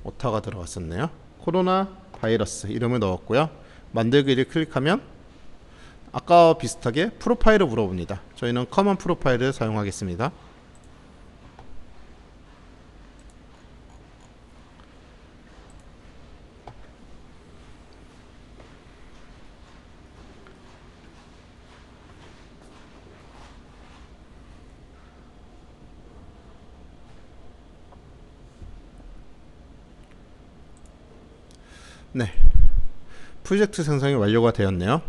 오타가 들어갔었네요. 코로나 바이러스 이름을 넣었고요. 만들기를 클릭하면 아까와 비슷하게 프로파일을 물어봅니다. 저희는 커먼 프로파일을 사용하겠습니다. 네, 프로젝트 생성이 완료가 되었네요.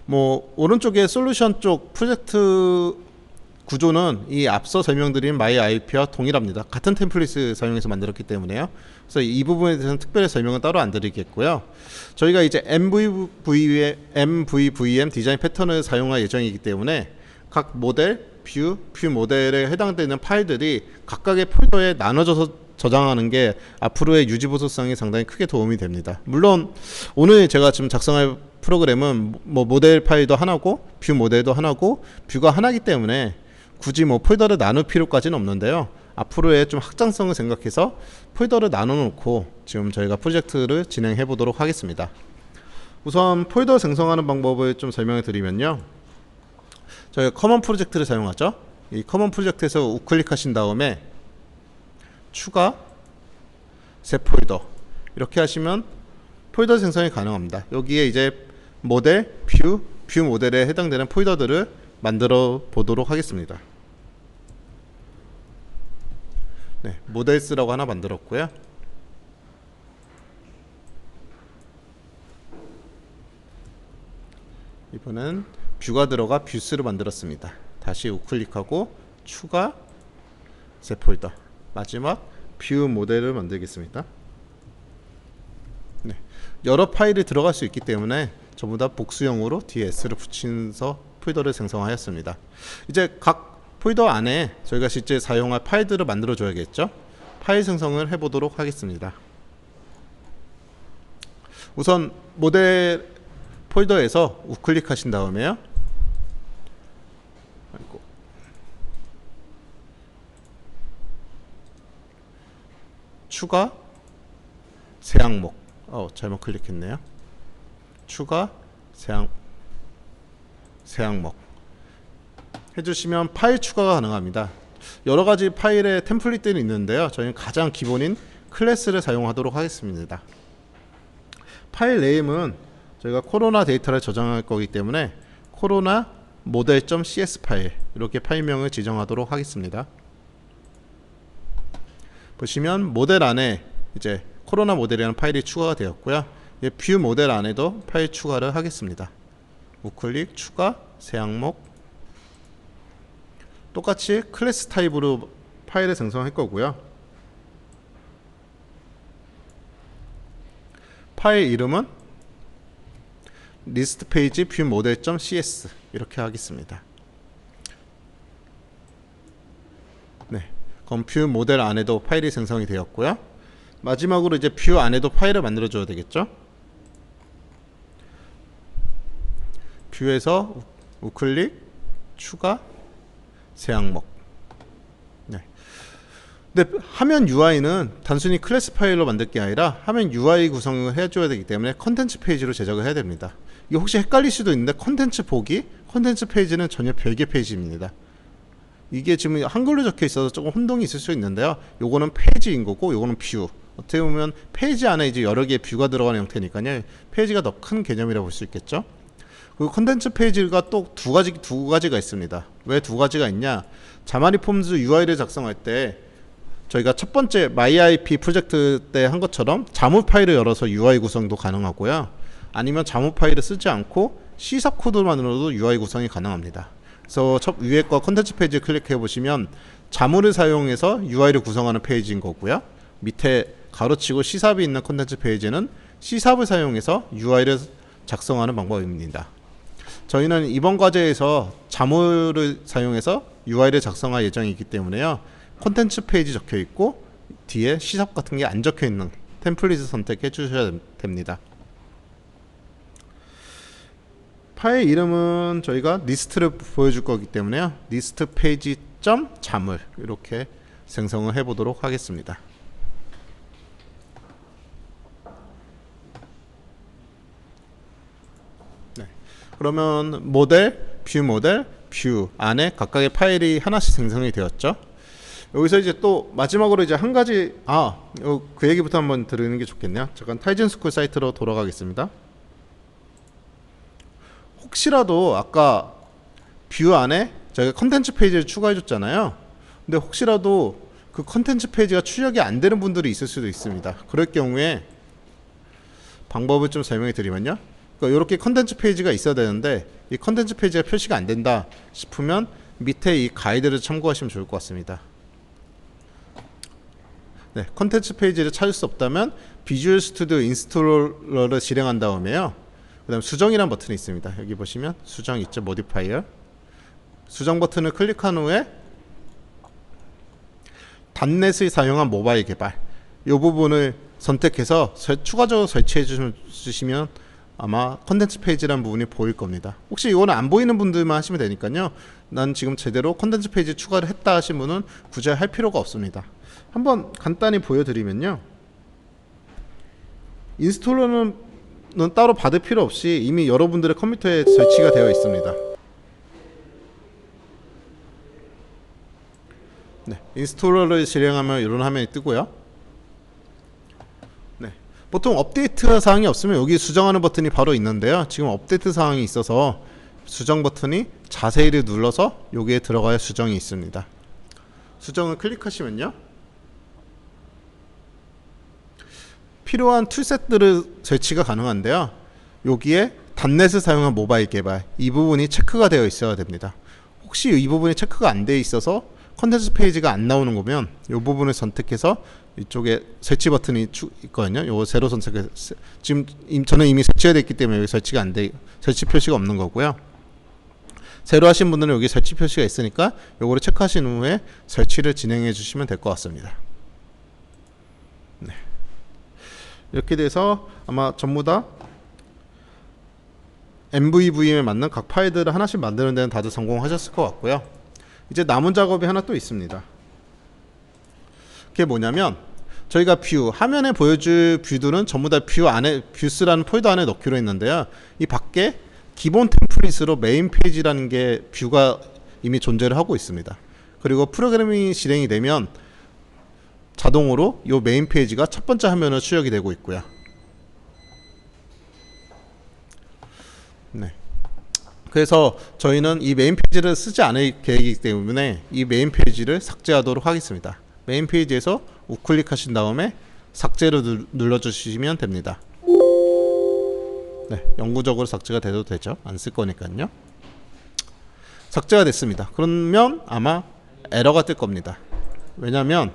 뭐 오른쪽에 솔루션 쪽 프로젝트 구조는 이 앞서 설명드린 myIP와 동일합니다. 같은 템플릿을 사용해서 만들었기 때문에요. 그래서 이 부분에 대해서는 특별히 설명은 따로 안 드리겠고요. 저희가 이제 MVVM 디자인 패턴을 사용할 예정이기 때문에 각 모델, 뷰 모델에 해당되는 파일들이 각각의 폴더에 나눠져서 저장하는 게 앞으로의 유지 보수성이 상당히 크게 도움이 됩니다. 물론 오늘 제가 지금 작성할 프로그램은 뭐 모델 파일도 하나고 뷰 모델도 하나고 뷰가 하나이기 때문에 굳이 뭐 폴더를 나눌 필요까지는 없는데요. 앞으로의 좀 확장성을 생각해서 폴더를 나눠 놓고 지금 저희가 프로젝트를 진행해 보도록 하겠습니다. 우선 폴더 생성하는 방법을 좀 설명해 드리면요. 저희가 커먼 프로젝트를 사용하죠. 이 커먼 프로젝트에서 우클릭하신 다음에 추가 새 폴더 이렇게 하시면 폴더 생성이 가능합니다. 여기에 이제 모델, 뷰 모델에 해당되는 폴더들을 만들어 보도록 하겠습니다. 네, 모델스라고 하나 만들었고요. 이번엔 뷰가 들어가 뷰스를 만들었습니다. 다시 우클릭하고 추가 새 폴더, 마지막 뷰 모델을 만들겠습니다. 네, 여러 파일이 들어갈 수 있기 때문에 전부 다 복수형으로 뒤에 S를 붙이면서 폴더를 생성하였습니다. 이제 각 폴더 안에 저희가 실제 사용할 파일들을 만들어 줘야겠죠. 파일 생성을 해보도록 하겠습니다. 우선 모델 폴더에서 우클릭하신 다음에요, 추가 새 항목, 잘못 클릭했네요. 추가 새 항목 해주시면 파일 추가가 가능합니다. 여러가지 파일의 템플릿들이 있는데요, 저희는 가장 기본인 클래스를 사용하도록 하겠습니다. 파일 네임은 저희가 코로나 데이터를 저장할 거기 때문에 코로나 모델.cs 파일, 이렇게 파일명을 지정하도록 하겠습니다. 보시면 모델 안에 이제 코로나 모델이라는 파일이 추가가 되었고요. 뷰 모델 안에도 파일 추가를 하겠습니다. 우클릭 추가 새 항목, 똑같이 클래스 타입으로 파일을 생성할 거고요. 파일 이름은 리스트 페이지 뷰 모델.cs 이렇게 하겠습니다. 네, 그럼 뷰 모델 안에도 파일이 생성이 되었고요. 마지막으로 이제 뷰 안에도 파일을 만들어 줘야 되겠죠. 뷰에서 우클릭 추가 새 항목. 네. 근데 화면 UI는 단순히 클래스 파일로 만들 게 아니라 화면 UI 구성을 해줘야 되기 때문에 컨텐츠 페이지로 제작을 해야 됩니다. 이게 혹시 헷갈릴 수도 있는데 컨텐츠 보기, 컨텐츠 페이지는 전혀 별개 페이지입니다. 이게 지금 한글로 적혀 있어서 조금 혼동이 있을 수 있는데요. 요거는 페이지인 거고 요거는 뷰. 어떻게 보면 페이지 안에 이제 여러 개의 뷰가 들어가는 형태니까요. 페이지가 더 큰 개념이라고 볼 수 있겠죠. 그리고 컨텐츠 페이지가 또 두 가지가 있습니다. 왜 두 가지가 있냐? 자마리 폼즈 UI를 작성할 때 저희가 첫 번째 MyIP 프로젝트 때 한 것처럼 자무 파일을 열어서 UI 구성도 가능하고요. 아니면 자무 파일을 쓰지 않고 C샵 코드만으로도 UI 구성이 가능합니다. 그래서 첫 위에 거 컨텐츠 페이지 클릭해 보시면 자무를 사용해서 UI를 구성하는 페이지인 거고요. 밑에 가로치고 C샵이 있는 컨텐츠 페이지는 C샵을 사용해서 UI를 작성하는 방법입니다. 저희는 이번 과제에서 자무를 사용해서 UI를 작성할 예정이기 때문에요. 콘텐츠 페이지 적혀 있고 뒤에 C샵 같은 게 안 적혀 있는 템플릿을 선택해 주셔야 됩니다. 파일 이름은 저희가 리스트를 보여줄 거기 때문에요. 리스트 페이지 점 자물 이렇게 생성을 해 보도록 하겠습니다. 네. 그러면 모델, 뷰 안에 각각의 파일이 하나씩 생성이 되었죠. 여기서 이제 또 마지막으로 이제 한 가지 그 얘기부터 한번 들으는 게 좋겠네요. 잠깐 타이즌 스쿨 사이트로 돌아가겠습니다. 혹시라도 아까 뷰 안에 저희가 컨텐츠 페이지를 추가해 줬잖아요. 근데 혹시라도 그 컨텐츠 페이지가 출력이 안 되는 분들이 있을 수도 있습니다. 그럴 경우에 방법을 좀 설명해 드리면요. 그러니까 이렇게 컨텐츠 페이지가 있어야 되는데 이 컨텐츠 페이지가 표시가 안 된다 싶으면 밑에 이 가이드를 참고하시면 좋을 것 같습니다. 네, 컨텐츠 페이지를 찾을 수 없다면 비주얼 스튜디오 인스톨러를 실행한 다음에요. 그 다음 수정이라는 버튼이 있습니다. 여기 보시면 수정 있죠. 모디파이어. 수정 버튼을 클릭한 후에 단넷을 사용한 모바일 개발 이 부분을 선택해서 추가적으로 설치해 주시면 아마 컨텐츠 페이지라는 부분이 보일 겁니다. 혹시 이거는 안 보이는 분들만 하시면 되니까요. 난 지금 제대로 컨텐츠 페이지 추가를 했다 하신 분은 굳이 할 필요가 없습니다. 한번 간단히 보여드리면요. 인스톨러는 따로 받을 필요 없이 이미 여러분들의 컴퓨터에 설치가 되어 있습니다. 네, 인스톨러를 실행하면 이런 화면이 뜨고요. 네, 보통 업데이트 사항이 없으면 여기 수정하는 버튼이 바로 있는데요. 지금 업데이트 사항이 있어서 수정 버튼이 자세히를 눌러서 여기에 들어가야 수정이 있습니다. 수정을 클릭하시면요, 필요한 툴셋들을 설치가 가능한데요. 여기에 단넷을 사용한 모바일 개발, 이 부분이 체크가 되어 있어야 됩니다. 혹시 이 부분이 체크가 안 되어 있어서 컨텐츠 페이지가 안 나오는 거면 이 부분을 선택해서 이쪽에 설치 버튼이 있거든요. 요거 새로 선택해, 지금 저는 이미 설치가 됐기 때문에 여기 설치 표시가 없는 거고요. 새로 하신 분들은 여기 설치 표시가 있으니까 요거를 체크하신 후에 설치를 진행해 주시면 될 것 같습니다. 네. 이렇게 돼서 아마 전부 다 MVVM에 맞는 각 파일들을 하나씩 만드는 데는 다들 성공하셨을 것 같고요. 이제 남은 작업이 하나 또 있습니다. 그게 뭐냐면, 저희가 뷰, 화면에 보여줄 뷰들은 전부 다 뷰 안에, 뷰스라는 폴더 안에 넣기로 했는데요. 이 밖에 기본 템플릿으로 메인 페이지라는 게 뷰가 이미 존재를 하고 있습니다. 그리고 프로그래밍이 실행이 되면 자동으로 이 메인 페이지가 첫 번째 화면으로 출력이 되고 있고요. 네. 그래서 저희는 이 메인 페이지를 쓰지 않을 계획이기 때문에 이 메인 페이지를 삭제하도록 하겠습니다. 메인 페이지에서 우클릭하신 다음에 삭제를 눌러주시면 됩니다. 네, 영구적으로 삭제가 돼도 되죠. 안 쓸 거니까요. 삭제가 됐습니다. 그러면 아마 에러가 뜰 겁니다. 왜냐하면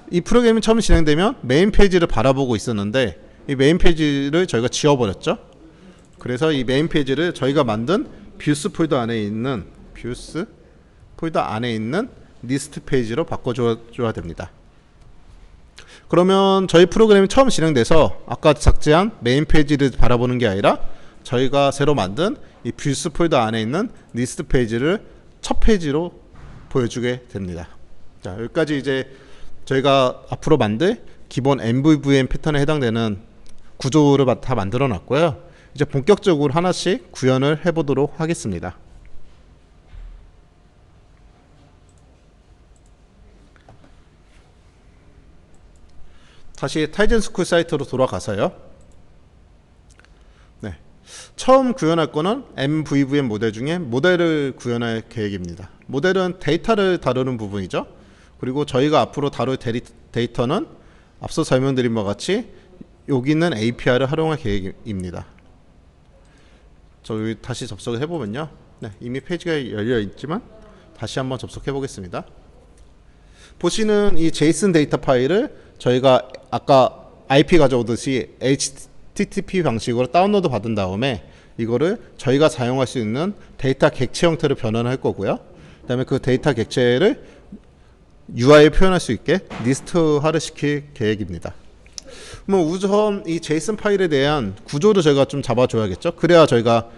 이 프로그램이 처음 진행되면 메인 페이지를 바라보고 있었는데 이 메인 페이지를 저희가 지워버렸죠. 그래서 이 메인 페이지를 저희가 만든 뷰스 폴더 안에 있는 리스트 페이지로 바꿔줘야 됩니다. 그러면 저희 프로그램이 처음 진행돼서 아까 삭제한 메인 페이지를 바라보는 게 아니라 저희가 새로 만든 이 뷰스 폴더 안에 있는 리스트 페이지를 첫 페이지로 보여주게 됩니다. 자, 여기까지 이제 저희가 앞으로 만들 기본 MVVM 패턴에 해당되는 구조를 다 만들어 놨고요. 이제 본격적으로 하나씩 구현을 해보도록 하겠습니다. 다시 타이젠 스쿨 사이트로 돌아가서요. 네, 처음 구현할 거는 MVVM 모델 중에 모델을 구현할 계획입니다. 모델은 데이터를 다루는 부분이죠. 그리고 저희가 앞으로 다룰 데이터는 앞서 설명드린 바와 같이 여기 있는 API를 활용할 계획입니다. 저희 다시 접속을 해보면요, 네, 이미 페이지가 열려 있지만 다시 한번 접속해 보겠습니다. 보시는 이 JSON 데이터 파일을 저희가 아까 IP 가져오듯이 HTTP 방식으로 다운로드 받은 다음에 이거를 저희가 사용할 수 있는 데이터 객체 형태로 변환할 거고요. 그 다음에 그 데이터 객체를 UI에 표현할 수 있게 리스트화를 시킬 계획입니다. 뭐 우선 이 JSON 파일에 대한 구조를 저희가 좀 잡아줘야겠죠. 그래야 저희가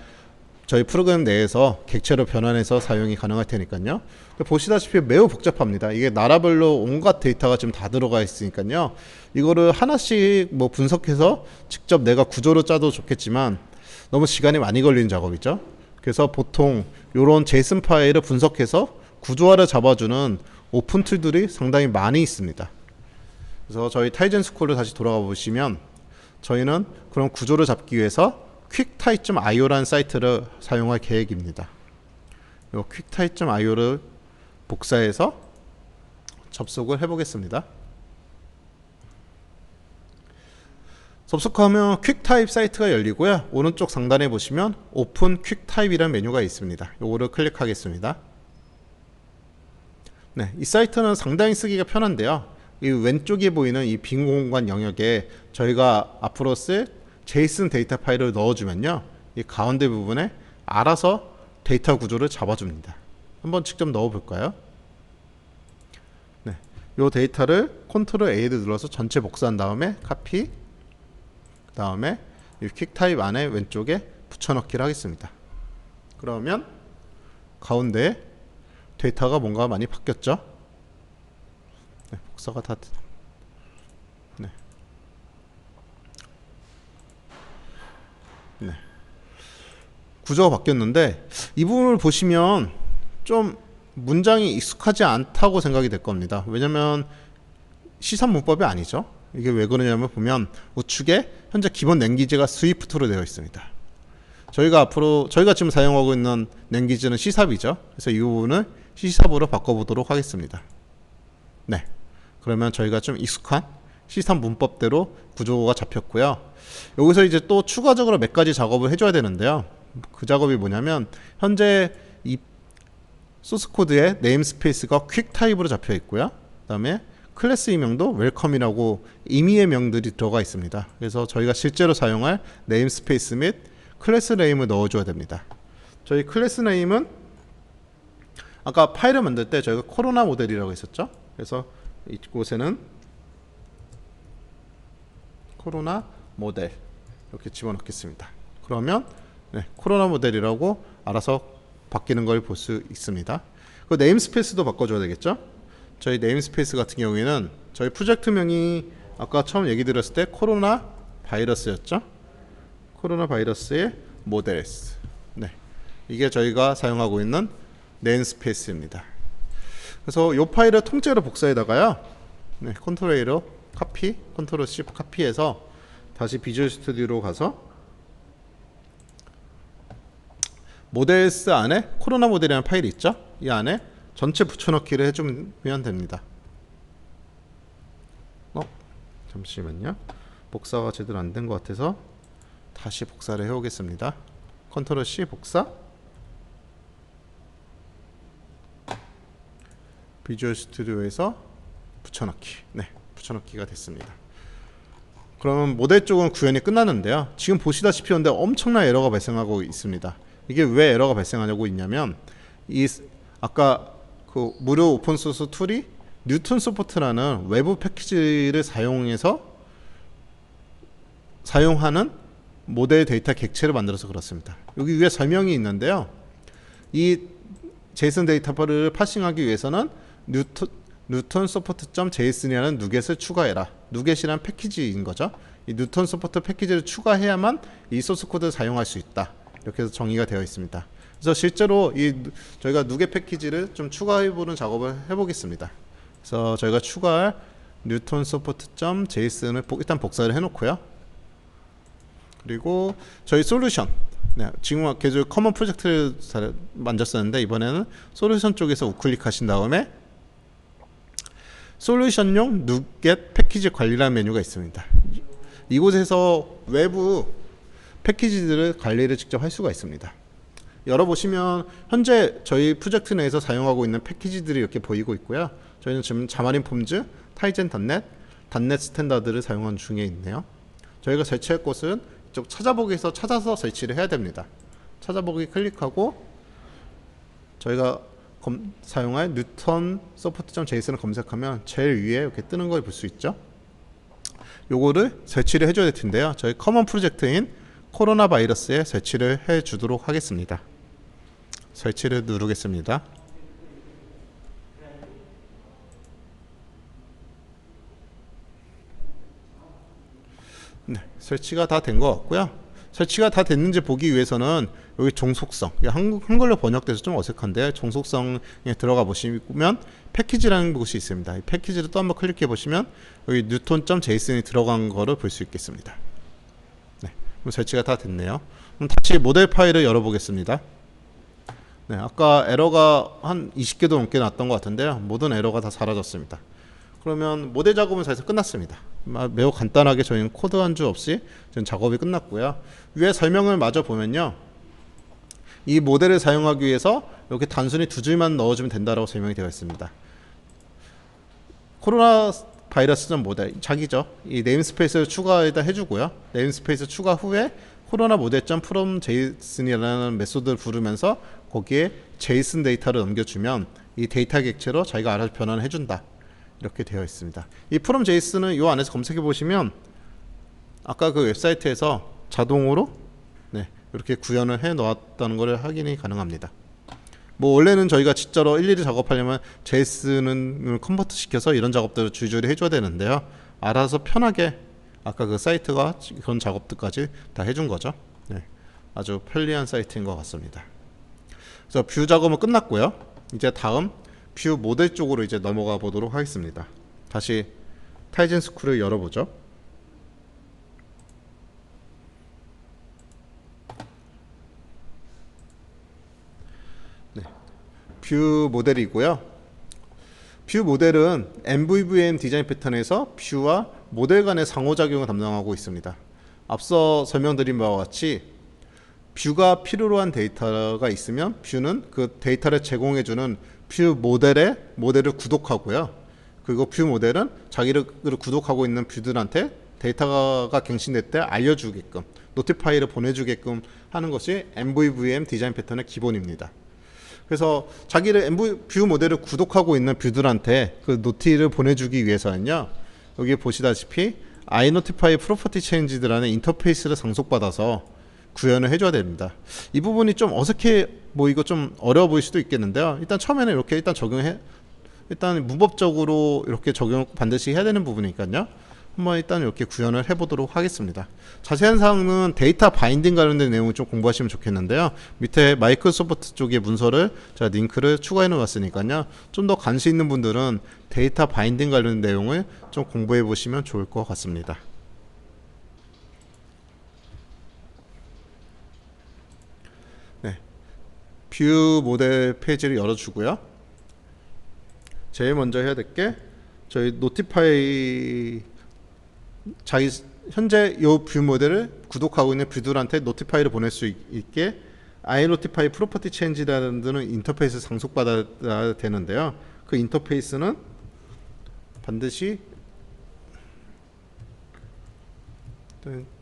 저희 프로그램 내에서 객체로 변환해서 사용이 가능할 테니까요. 보시다시피 매우 복잡합니다. 이게 나라별로 온갖 데이터가 지금 다 들어가 있으니까요. 이거를 하나씩 뭐 분석해서 직접 내가 구조를 짜도 좋겠지만 너무 시간이 많이 걸리는 작업이죠. 그래서 보통 이런 JSON 파일을 분석해서 구조화를 잡아주는 오픈 툴들이 상당히 많이 있습니다. 그래서 저희 타이젠 스쿨을 다시 돌아가 보시면 저희는 그런 구조를 잡기 위해서 퀵타입.io라는 사이트를 사용할 계획입니다. 이 퀵타입.io를 복사해서 접속을 해보겠습니다. 접속하면 퀵타입 사이트가 열리고요. 오른쪽 상단에 보시면 오픈 퀵타입이라는 메뉴가 있습니다. 이거를 클릭하겠습니다. 네, 이 사이트는 상당히 쓰기가 편한데요. 이 왼쪽에 보이는 이 빈 공간 영역에 저희가 앞으로 쓸 JSON 데이터 파일을 넣어주면요, 이 가운데 부분에 알아서 데이터 구조를 잡아줍니다. 한번 직접 넣어볼까요? 네, 이 데이터를 컨트롤 A를 눌러서 전체 복사한 다음에 카피, 그 다음에 이 퀵타입 안에 왼쪽에 붙여넣기를 하겠습니다. 그러면 가운데에 데이터가 뭔가 많이 바뀌었죠? 네, 복사가 다. 네. 네. 구조가 바뀌었는데 이 부분을 보시면 좀 문장이 익숙하지 않다고 생각이 될 겁니다. 왜냐면 시산 문법이 아니죠. 이게 왜 그러냐면 보면 우측에 현재 기본 랭귀지가 스위프트로 되어 있습니다. 저희가 지금 사용하고 있는 랭귀지는 C#이죠. 그래서 이 부분을 C#으로 바꿔보도록 하겠습니다. 네, 그러면 저희가 좀 익숙한 C# 문법대로 구조가 잡혔고요. 여기서 이제 또 추가적으로 몇 가지 작업을 해줘야 되는데요. 그 작업이 뭐냐면 현재 이 소스 코드의 네임스페이스가 퀵 타입으로 잡혀 있고요. 그 다음에 클래스 이명도 웰컴이라고 임의의 명들이 들어가 있습니다. 그래서 저희가 실제로 사용할 네임스페이스 및 클래스 네임을 넣어줘야 됩니다. 저희 클래스 네임은 아까 파일을 만들 때 저희가 코로나 모델이라고 했었죠. 그래서 이곳에는 코로나 모델 이렇게 집어넣겠습니다. 그러면 네, 코로나 모델이라고 알아서 바뀌는 걸 볼 수 있습니다. 그 네임스페이스도 바꿔줘야 되겠죠. 저희 네임스페이스 같은 경우에는 저희 프로젝트명이 아까 처음 얘기 드렸을 때 코로나 바이러스였죠. 코로나 바이러스의 모델스. 네, 이게 저희가 사용하고 있는 네임스페이스입니다. 그래서 이 파일을 통째로 복사에다가요. 네, 컨트롤 A로 카피, 컨트롤 C 카피해서 다시 비주얼 스튜디오로 가서 모델스 안에 코로나 모델이라는 파일이 있죠. 이 안에 전체 붙여넣기를 해주면 됩니다. 잠시만요. 복사가 제대로 안 된 것 같아서 다시 복사를 해오겠습니다. 컨트롤 C 복사, 비주얼 스튜디오에서 붙여넣기. 네, 붙여넣기가 됐습니다. 그러면 모델 쪽은 구현이 끝났는데요. 지금 보시다시피 근데 엄청난 에러가 발생하고 있습니다. 이게 왜 에러가 발생하냐고 있냐면 이 아까 그 무료 오픈소스 툴이 뉴턴 소프트라는 외부 패키지를 사용하는 모델 데이터 객체를 만들어서 그렇습니다. 여기 위에 설명이 있는데요. 이 제이슨 데이터를 파싱하기 위해서는 뉴턴 소프트.json이라는 누겟을 추가해라. 누겟이란 패키지인 거죠. 이 뉴턴 소프트 패키지를 추가해야만 이 소스 코드를 사용할 수 있다. 이렇게 해서 정의가 되어 있습니다. 그래서 실제로 저희가 누겟 패키지를 좀 추가해보는 작업을 해보겠습니다. 그래서 저희가 추가할 뉴턴 소프트.json을 일단 복사를 해놓고요. 그리고 저희 솔루션, 네, 지금 계속 커먼 프로젝트를 만졌었는데 이번에는 솔루션 쪽에서 우클릭하신 다음에 솔루션용 누겟 패키지 관리라는 메뉴가 있습니다. 이곳에서 외부 패키지들을 관리를 직접 할 수가 있습니다. 열어보시면 현재 저희 프로젝트 내에서 사용하고 있는 패키지들이 이렇게 보이고 있고요. 저희는 지금 자마린 폼즈, 타이젠.넷, 닷넷 스탠다드를 사용하는 중에 있네요. 저희가 설치할 곳은 이쪽 찾아보기에서 찾아서 설치를 해야 됩니다. 찾아보기 클릭하고 저희가 사용할 뉴턴 소프트.json을 검색하면 제일 위에 이렇게 뜨는 걸 볼 수 있죠. 요거를 설치를 해줘야 될 텐데요. 저희 커먼 프로젝트인 코로나 바이러스에 설치를 해 주도록 하겠습니다. 설치를 누르겠습니다. 네, 설치가 다 된 것 같고요. 설치가 다 됐는지 보기 위해서는 여기 종속성, 한글로 번역돼서 좀 어색한데요. 종속성에 들어가 보시면 패키지라는 곳이 있습니다. 이 패키지를 또 한번 클릭해 보시면 여기 뉴턴.json이 들어간 거를 볼 수 있겠습니다. 네, 그럼 설치가 다 됐네요. 그럼 다시 모델 파일을 열어보겠습니다. 네, 아까 에러가 한 20개도 넘게 났던 것 같은데요. 모든 에러가 다 사라졌습니다. 그러면 모델 작업은 사실 끝났습니다. 매우 간단하게 저희는 코드 한 줄 없이 지금 작업이 끝났고요. 위에 설명을 마저 보면요. 이 모델을 사용하기 위해서 이렇게 단순히 두 줄만 넣어주면 된다라고 설명이 되어 있습니다. 코로나 바이러스 모델, 자기죠. 이 네임스페이스를 추가에다 해주고요. 네임스페이스 추가 후에 코로나 모델.from JSON이라는 메소드를 부르면서 거기에 JSON 데이터를 넘겨주면 이 데이터 객체로 자기가 알아서 변환을 해준다. 이렇게 되어 있습니다. 이 from JSON은 이 안에서 검색해 보시면 아까 그 웹사이트에서 자동으로 네, 이렇게 구현을 해 놓았다는 것을 확인이 가능합니다. 뭐 원래는 저희가 진짜로 일일이 작업하려면 JSON을 컨버트 시켜서 이런 작업들을 줄줄이 해줘야 되는데요. 알아서 편하게 아까 그 사이트가 그런 작업들까지 다 해준 거죠. 네, 아주 편리한 사이트인 것 같습니다. 그래서 뷰 작업은 끝났고요. 이제 다음 뷰 모델 쪽으로 이제 넘어가 보도록 하겠습니다. 다시 타이젠 스쿨을 열어보죠. 네, 뷰 모델이고요. 뷰 모델은 MVVM 디자인 패턴에서 뷰와 모델 간의 상호작용을 담당하고 있습니다. 앞서 설명드린 바와 같이 뷰가 필요로 한 데이터가 있으면 뷰는 그 데이터를 제공해주는 뷰 모델을 구독하고요. 그리고 뷰 모델은 자기를 구독하고 있는 뷰들한테 데이터가 갱신될 때 알려주게끔 노티파이를 보내주게끔 하는 것이 MVVM 디자인 패턴의 기본입니다. 그래서 자기를 뷰 모델을 구독하고 있는 뷰들한테 그 노티를 보내주기 위해서는요, 여기 보시다시피 iNotify 프로퍼티 체인지드라는 인터페이스를 상속받아서 구현을 해줘야 됩니다. 이 부분이 좀 어색해 보이고 좀 어려워 보일 수도 있겠는데요. 일단 처음에는 이렇게 일단 문법적으로 이렇게 적용 반드시 해야 되는 부분이니까요. 한번 일단 이렇게 구현을 해보도록 하겠습니다. 자세한 사항은 데이터 바인딩 관련된 내용을 좀 공부하시면 좋겠는데요. 밑에 마이크로소프트 쪽의 문서를 제가 링크를 추가해 놓았으니까요. 좀 더 관심 있는 분들은 데이터 바인딩 관련 내용을 좀 공부해 보시면 좋을 것 같습니다. 네, 뷰 모델 페이지를 열어주고요. 제일 먼저 해야 될 게 저희 노티파이 현재 이 뷰 모델을 구독하고 있는 뷰들한테 노티파이를 보낼 수 있게 iNotify 프로퍼티 체인지라는 인터페이스 상속받아야 되는데요. 그 인터페이스는 반드시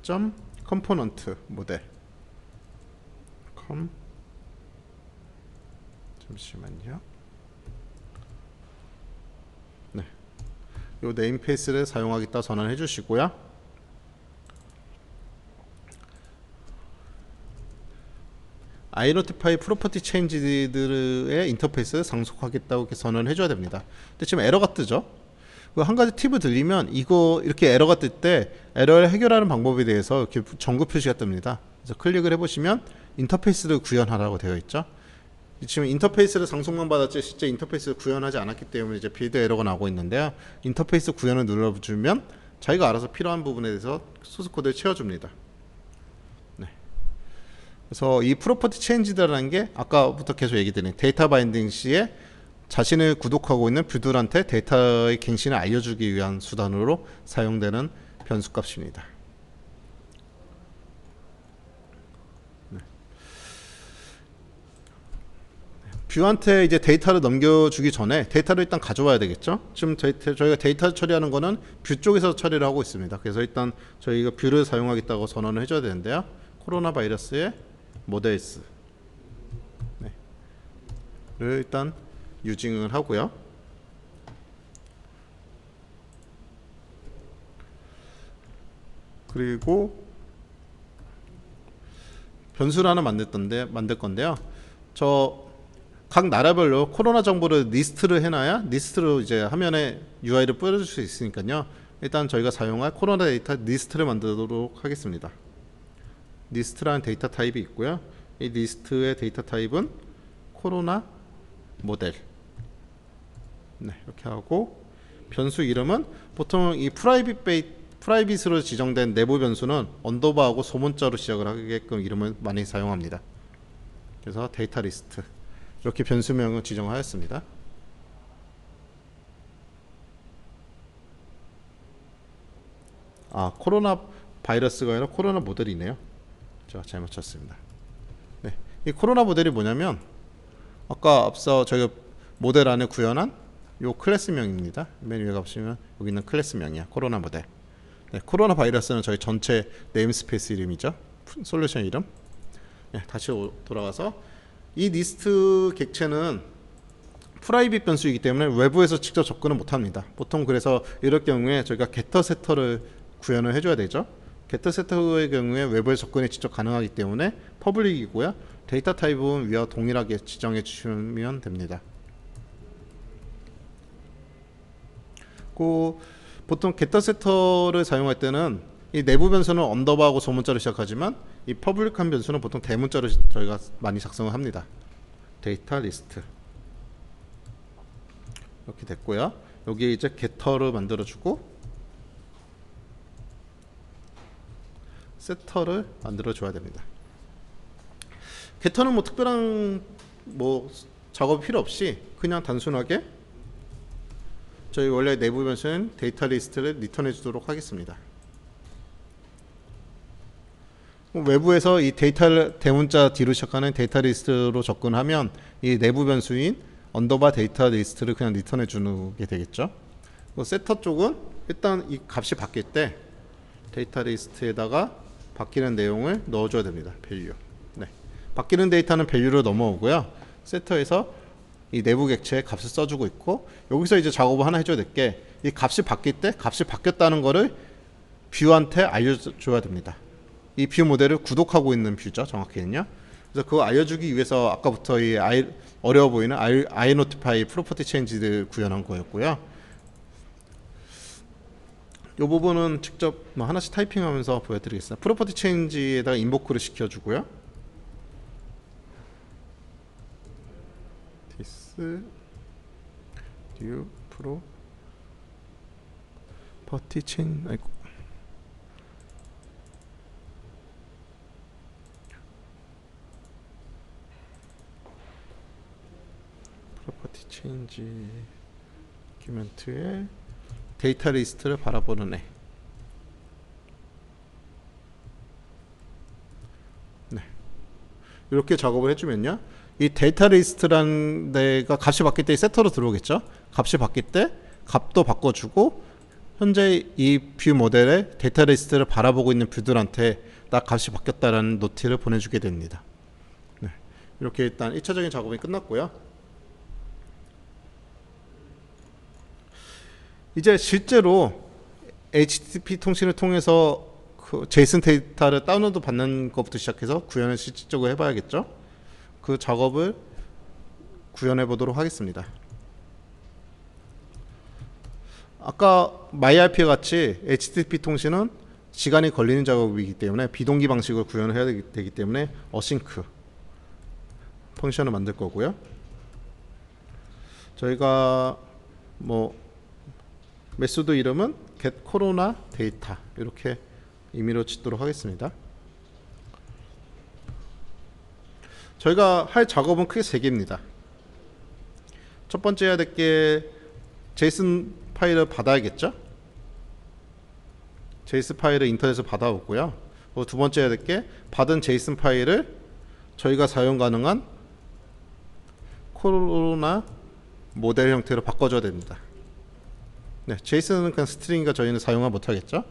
점 컴포넌트 모델 잠시만요. 네, 요 네임페이스를 사용하겠다 선언해 주시고요. iNotify 프로퍼티 체인지들의 인터페이스 상속하겠다고 이렇게 선언을 해줘야 됩니다. 근데 지금 에러가 뜨죠. 한 가지 팁을 드리면 이렇게 에러가 뜰 때 에러를 해결하는 방법에 대해서 이렇게 점구 표시가 뜹니다. 그래서 클릭을 해보시면 인터페이스를 구현하라고 되어 있죠. 지금 인터페이스를 상속만 받았지 실제 인터페이스를 구현하지 않았기 때문에 이제 빌드 에러가 나오고 있는데요. 인터페이스 구현을 눌러주면 자기가 알아서 필요한 부분에 대해서 소스 코드를 채워줍니다. 네. 그래서 이 프로퍼티 체인지라는 게 아까부터 계속 얘기 드린 데이터 바인딩 시에 자신을 구독하고 있는 뷰들한테 데이터의 갱신을 알려주기 위한 수단으로 사용되는 변수값입니다. 뷰한테 이제 데이터를 넘겨주기 전에 데이터를 일단 가져와야 되겠죠. 지금 저희가 데이터 처리하는 거는 뷰 쪽에서 처리를 하고 있습니다. 그래서 일단 저희가 뷰를 사용하겠다고 선언을 해줘야 되는데요. 코로나 바이러스의 모델스 네. 를 일단 유징을 하고요. 그리고 변수를 하나 만들 건데요. 각 나라별로 코로나 정보를 리스트를 해놔야 리스트로 이제 화면에 UI를 뿌려줄 수 있으니까요. 일단 저희가 사용할 코로나 데이터 리스트를 만들도록 하겠습니다. 리스트라는 데이터 타입이 있고요. 이 리스트의 데이터 타입은 코로나 모델. 네, 이렇게 하고 변수 이름은 보통 이 프라이빗으로 지정된 내부 변수는 언더바하고 소문자로 시작을 하게끔 이름을 많이 사용합니다. 그래서 데이터 리스트 이렇게 변수명을 지정하였습니다. 코로나 바이러스가 아니라 코로나 모델이네요. 제가 잘못 쳤습니다. 네, 이 코로나 모델이 뭐냐면 아까 앞서 저희가 모델 안에 구현한 요 클래스명입니다. 맨 위에 가보시면 여기 있는 클래스명이야. 코로나 모델. 네, 코로나 바이러스는 저희 전체 네임스페이스 이름이죠. 솔루션 이름. 네, 다시 돌아가서 이 리스트 객체는 프라이빗 변수이기 때문에 외부에서 직접 접근을 못합니다. 보통 그래서 이럴 경우에 저희가 게터 세터를 구현을 해줘야 되죠. 게터 세터의 경우에 외부에 접근이 직접 가능하기 때문에 퍼블릭이고요. 데이터 타입은 위와 동일하게 지정해 주시면 됩니다. 보통 게터 세터를 사용할 때는 이 내부 변수는 언더바하고 소문자로 시작하지만 이 퍼블릭한 변수는 보통 대문자로 저희가 많이 작성을 합니다. 데이터 리스트 이렇게 됐고요. 여기에 이제 게터를 만들어주고 세터를 만들어 줘야 됩니다. 게터는 뭐 특별한 뭐 작업이 필요 없이 그냥 단순하게 저희 원래 내부 변수는 데이터 리스트를 리턴해 주도록 하겠습니다. 외부에서 이 데이터 대문자 D로 시작하는 데이터 리스트로 접근하면 이 내부 변수인 언더바 데이터 리스트를 그냥 리턴해 주는 게 되겠죠. 세터 쪽은 일단 이 값이 바뀔 때 데이터 리스트에다가 바뀌는 내용을 넣어줘야 됩니다. 밸류. 네. 바뀌는 데이터는 밸류로 넘어오고요. 세터에서 이 내부 객체에 값을 써주고 있고, 여기서 이제 작업을 하나 해줘야 될 게 이 값이 바뀔 때 값이 바뀌었다는 거를 뷰한테 알려줘야 됩니다. 이 뷰 모델을 구독하고 있는 뷰죠, 정확히는요. 그래서 그거 알려주기 위해서 아까부터 이 어려워 보이는 iNotify 프로퍼티 체인지를 구현한 거였고요. 이 부분은 직접 뭐 하나씩 타이핑하면서 보여드리겠습니다. 프로퍼티 체인지에다가 인보크를 시켜주고요. this new property change 프로퍼티 체인지 도큐멘트에 데이터 리스트를 바라보는 애. 네. 이렇게 작업을 해주면요, 이 데이터 리스트라는 데가 값이 바뀔 때 세터로 들어오겠죠. 값이 바뀔 때 값도 바꿔주고, 현재 이 뷰 모델의 데이터 리스트를 바라보고 있는 뷰들한테 나 값이 바뀌었다라는 노티를 보내주게 됩니다. 네. 이렇게 일단 1차적인 작업이 끝났고요. 이제 실제로 HTTP 통신을 통해서 그 제이슨 데이터를 다운로드 받는 것부터 시작해서 구현을 실질적으로 해봐야겠죠. 그 작업을 구현해 보도록 하겠습니다. 아까 MyRP 같이 HTTP 통신은 시간이 걸리는 작업이기 때문에 비동기 방식으로 구현을 해야 되기 때문에 어싱크 펑션을 만들 거고요. 저희가 뭐 메소드 이름은 get corona data 이렇게 임의로 짓도록 하겠습니다. 저희가 할 작업은 크게 3개입니다. 첫 번째 해야 될 게 제이슨 파일을 받아야겠죠. 제이슨 파일을 인터넷에서 받아오고요. 그리고 두 번째 해야 될 게 받은 제이슨 파일을 저희가 사용 가능한 코로나 모델 형태로 바꿔줘야 됩니다. 네, 제이슨은 그냥 스트링이니까 저희는 사용을 못하겠죠.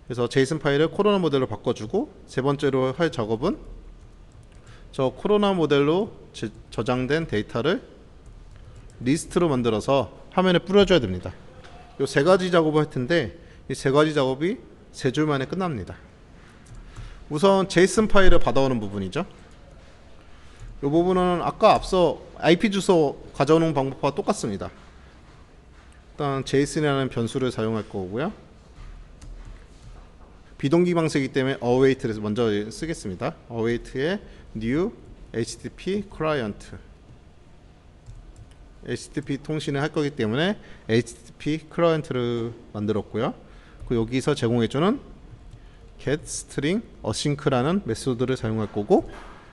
그래서 제이슨 파일을 코로나 모델로 바꿔주고, 세 번째로 할 작업은 저 코로나 모델로 저장된 데이터를 리스트로 만들어서 화면에 뿌려줘야 됩니다. 이 3가지 작업을 할 텐데 이 3가지 작업이 3줄 만에 끝납니다. 우선 제이슨 파일을 받아오는 부분이죠. 이 부분은 아까 앞서 IP 주소 가져오는 방법과 똑같습니다. 일단 제이슨이라는 변수를 사용할 거고요. 비동기 방식이기 때문에 await를 먼저 쓰겠습니다. await에 new http client HTTP 통신을 할 거기 때문에 HTTP 클라이언트를 만들었고요. 그리고 여기서 제공해주는 get string async라는 메소드를 사용할 거고,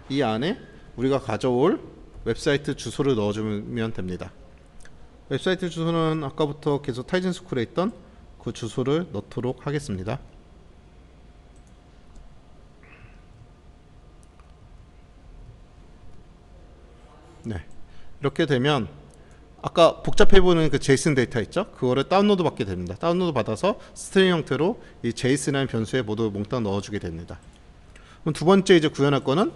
이 안에 우리가 가져올 웹사이트 주소를 넣어주면 됩니다. 웹사이트 주소는 아까부터 계속 타이즌 스쿨에 있던 그 주소를 넣도록 하겠습니다. 네, 이렇게 되면 아까 복잡해 보이는 그 제이슨 데이터 있죠? 그거를 다운로드 받게 됩니다. 다운로드 받아서 스트링 형태로 이 제이슨이라는 변수에 모두 몽땅 넣어주게 됩니다. 그럼 두 번째 이제 구현할 거는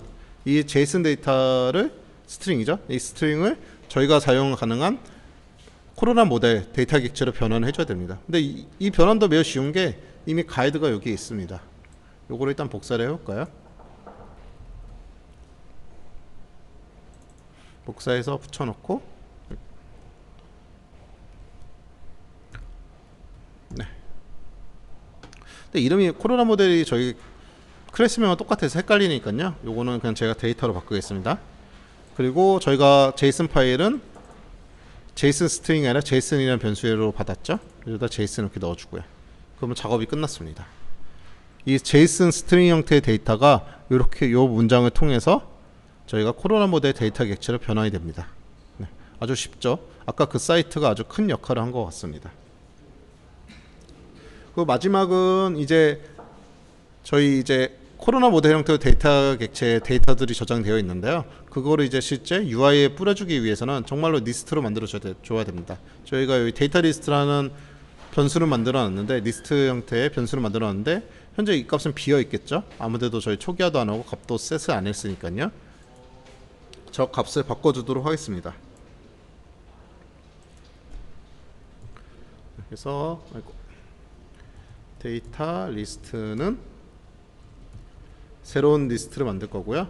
이 제이슨 데이터를 스트링이죠? 이 스트링을 저희가 사용 가능한 코로나 모델 데이터 객체로 변환을 해줘야 됩니다. 근데 이 변환도 매우 쉬운 게 이미 가이드가 여기에 있습니다. 요거를 일단 복사를 해볼까요? 복사해서 붙여놓고, 네. 근데 이름이 코로나 모델이 저희 클래스명은 똑같아서 헷갈리니까요. 요거는 그냥 제가 데이터로 바꾸겠습니다. 그리고 저희가 제이슨 파일은 제이슨 스트링이 아니라 제이슨이라는 변수로 받았죠. 여기다 제이슨 이렇게 넣어주고요. 그러면 작업이 끝났습니다. 이 제이슨 스트링 형태의 데이터가 이렇게 요 문장을 통해서 저희가 코로나 모델 데이터 객체로 변환이 됩니다. 네, 아주 쉽죠. 아까 그 사이트가 아주 큰 역할을 한 것 같습니다. 그 마지막은 이제 저희 이제 코로나 모델 형태의 데이터 객체 데이터들이 저장되어 있는데요. 그거를 이제 실제 UI에 뿌려주기 위해서는 정말로 리스트로 만들어 줘야 됩니다. 저희가 여기 데이터 리스트라는 변수를 만들어 놨는데, 리스트 형태의 변수를 만들어 놨는데 현재 이 값은 비어 있겠죠. 아무데도 저희 초기화도 안 하고 값도 셋을 안 했으니까요. 저 값을 바꿔주도록 하겠습니다. 그래서 데이터 리스트는 새로운 리스트를 만들 거고요.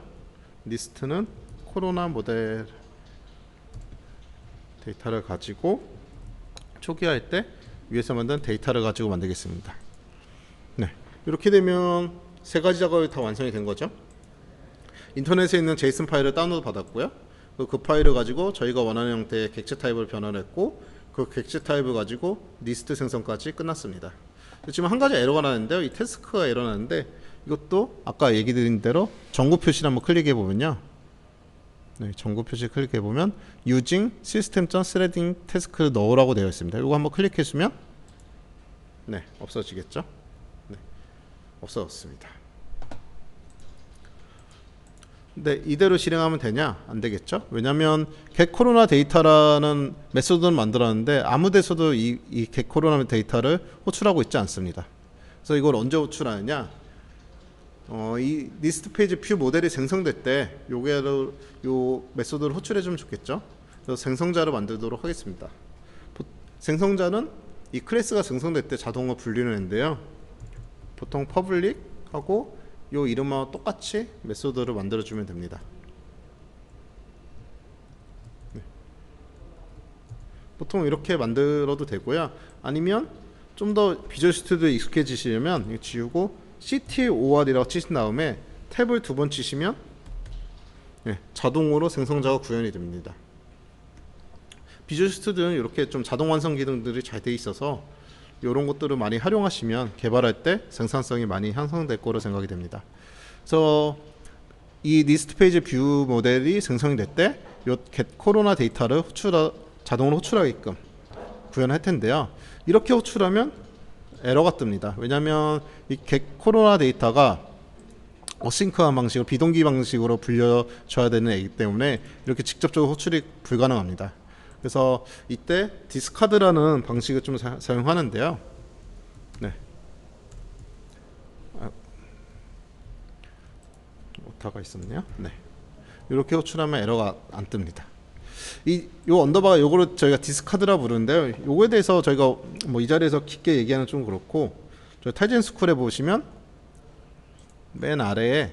리스트는 코로나 모델 데이터를 가지고 초기화할 때 위에서 만든 데이터를 가지고 만들겠습니다. 네, 이렇게 되면 세 가지 작업이 다 완성이 된 거죠. 인터넷에 있는 제이슨 파일을 다운로드 받았고요. 그 파일을 가지고 저희가 원하는 형태의 객체 타입을 변환했고, 그 객체 타입을 가지고 리스트 생성까지 끝났습니다. 지금 한 가지 에러가 나는데요. 이 태스크가 에러 나는데, 이것도 아까 얘기 드린 대로 전구 표시를 한번 클릭해 보면요. 네, 전구 표시 클릭해 보면 using system.threading task를 넣으라고 되어 있습니다. 이거 한번 클릭해 주면 네, 없어지겠죠? 네, 없어졌습니다. 근데 이대로 실행하면 되냐? 안 되겠죠? 왜냐하면 get 코로나 데이터라는 메소드를 만들었는데 아무 데서도 이 get 코로나 데이터를 호출하고 있지 않습니다. 그래서 이걸 언제 호출하느냐? 이 리스트 페이지 뷰 모델이 생성될 때 요 메소드를 호출해 주면 좋겠죠. 그래서 생성자를 만들도록 하겠습니다. 생성자는 이 클래스가 생성될 때 자동으로 분리를 했는데요. 보통 public 하고 요 이름하고 똑같이 메소드를 만들어 주면 됩니다. 네. 보통 이렇게 만들어도 되고요. 아니면 좀 더 비주얼 스튜디오에 익숙해지시려면 이거 지우고 CTOR이라고 치신 다음에 탭을 2번 치시면 네, 자동으로 생성자가 구현이 됩니다. 비주얼 스튜디오는 이렇게 좀 자동 완성 기능들이 잘 돼 있어서 이런 것들을 많이 활용하시면 개발할 때 생산성이 많이 향상될 거로 생각이 됩니다. 그래서 이 리스트 페이지 뷰 모델이 생성이 될 때 이 get 코로나 데이터를 자동으로 호출하게끔 구현할 텐데요. 이렇게 호출하면 에러가 뜹니다. 왜냐하면 이 get 코로나 데이터가 어싱크한 방식으로 비동기 방식으로 불려줘야 되는 애기 때문에 이렇게 직접적으로 호출이 불가능합니다. 그래서 이때 디스카드라는 방식을 좀 사용하는데요. 네. 오타가 있었네요. 네. 이렇게 호출하면 에러가 안 뜹니다. 요 언더바가 요거를 저희가 디스카드라 부르는데요. 요거에 대해서 저희가 뭐 이 자리에서 깊게 얘기하는 좀 그렇고, 저희 타이젠 스쿨에 보시면 맨 아래에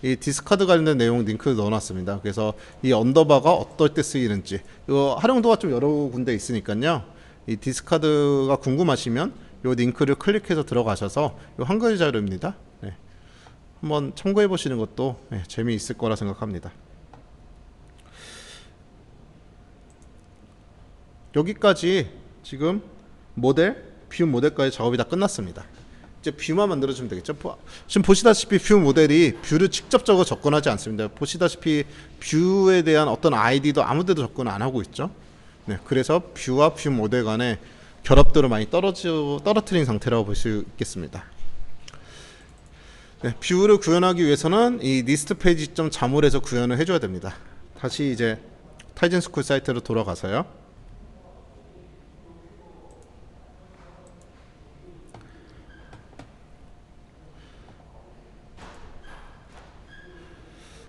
이 디스카드 관련된 내용 링크를 넣어놨습니다. 그래서 이 언더바가 어떨 때 쓰이는지, 이거 활용도가 좀 여러 군데 있으니까요. 이 디스카드가 궁금하시면 이 링크를 클릭해서 들어가셔서 이 한 가지 자료입니다. 네. 한번 참고해 보시는 것도 네, 재미있을 거라 생각합니다. 여기까지 지금 모델, 뷰 모델까지 작업이 다 끝났습니다. 이제 뷰만 만들어주면 되겠죠. 지금 보시다시피 뷰 모델이 뷰를 직접적으로 접근하지 않습니다. 보시다시피 뷰에 대한 어떤 아이디도 아무데도 접근 안 하고 있죠. 네, 그래서 뷰와 뷰 모델 간의 결합도를 많이 떨어뜨린 상태라고 볼 수 있겠습니다. 네, 뷰를 구현하기 위해서는 이 리스트 페이지 점 자물에서 구현을 해줘야 됩니다. 다시 이제 타이젠 스쿨 사이트로 돌아가서요.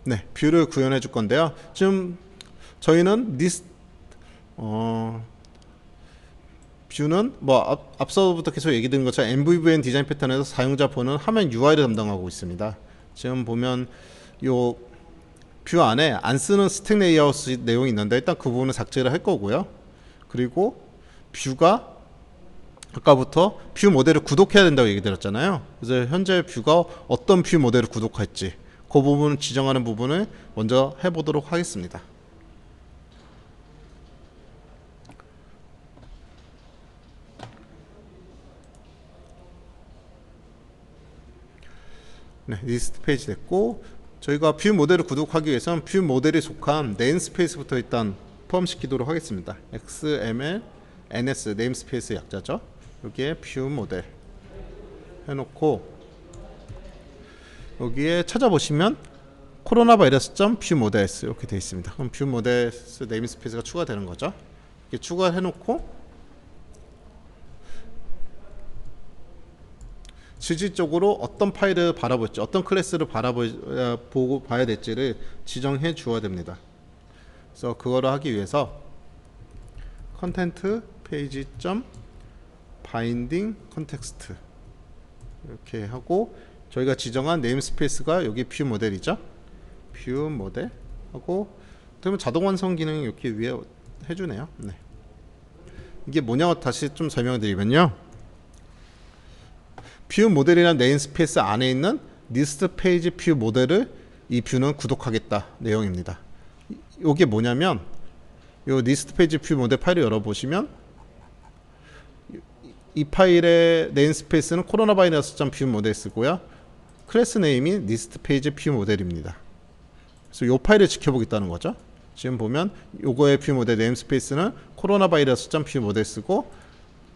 네, 뷰를 구현해 줄 건데요. 지금 저희는 뷰는 뭐 앞서부터 계속 얘기 드린 것처럼 MVVM 디자인 패턴에서 사용자 보는 화면 UI를 담당하고 있습니다. 지금 보면 요 뷰 안에 안 쓰는 스택 레이아웃 내용이 있는데 일단 그 부분은 삭제를 할 거고요. 그리고 뷰가 아까부터 뷰 모델을 구독해야 된다고 얘기 드렸잖아요. 그래서 현재 뷰가 어떤 뷰 모델을 구독할지 그 부분을 지정하는 부분을 먼저 해보도록 하겠습니다. 네, 리스트 페이지 됐고, 저희가 뷰 모델을 구독하기 위해서는 뷰 모델이 속한 네임스페이스부터 일단 포함시키도록 하겠습니다. XML NS 네임스페이스 약자죠. 여기에 뷰 모델 해놓고, 여기에 찾아보시면 코로나 바이러스.뷰 모델스 이렇게 되어 있습니다. 그럼 뷰 모델스 네임스페이스가 추가되는 거죠. 이렇게 추가해놓고 실질적으로 어떤 파일을 바라볼지, 어떤 클래스를 보고 봐야 될지를 지정해 주어야 됩니다. 그래서 그거를 하기 위해서 컨텐트 페이지 점 바인딩 컨텍스트 이렇게 하고, 저희가 지정한 네임스페이스가 여기 뷰 모델이죠. 뷰 모델 하고, 그러면 자동 완성 기능이 이렇게 위에 해주네요. 네. 이게 뭐냐고 다시 좀 설명을 드리면요, 뷰 모델이라는 네임스페이스 안에 있는 리스트 페이지 뷰 모델을 이 뷰는 구독하겠다 내용입니다. 이게 뭐냐면, 이 리스트 페이지 뷰 모델 파일을 열어보시면 이 파일의 네임스페이스는 코로나 바이러스.뷰 모델 쓰고요, 클래스 네임이 리스트 페이지 뷰 모델입니다. 그래서 이 파일을 지켜보겠다는 거죠. 지금 보면 요거의 뷰 모델 네임스페이스는 코로나 바이러스.뷰 모델 쓰고,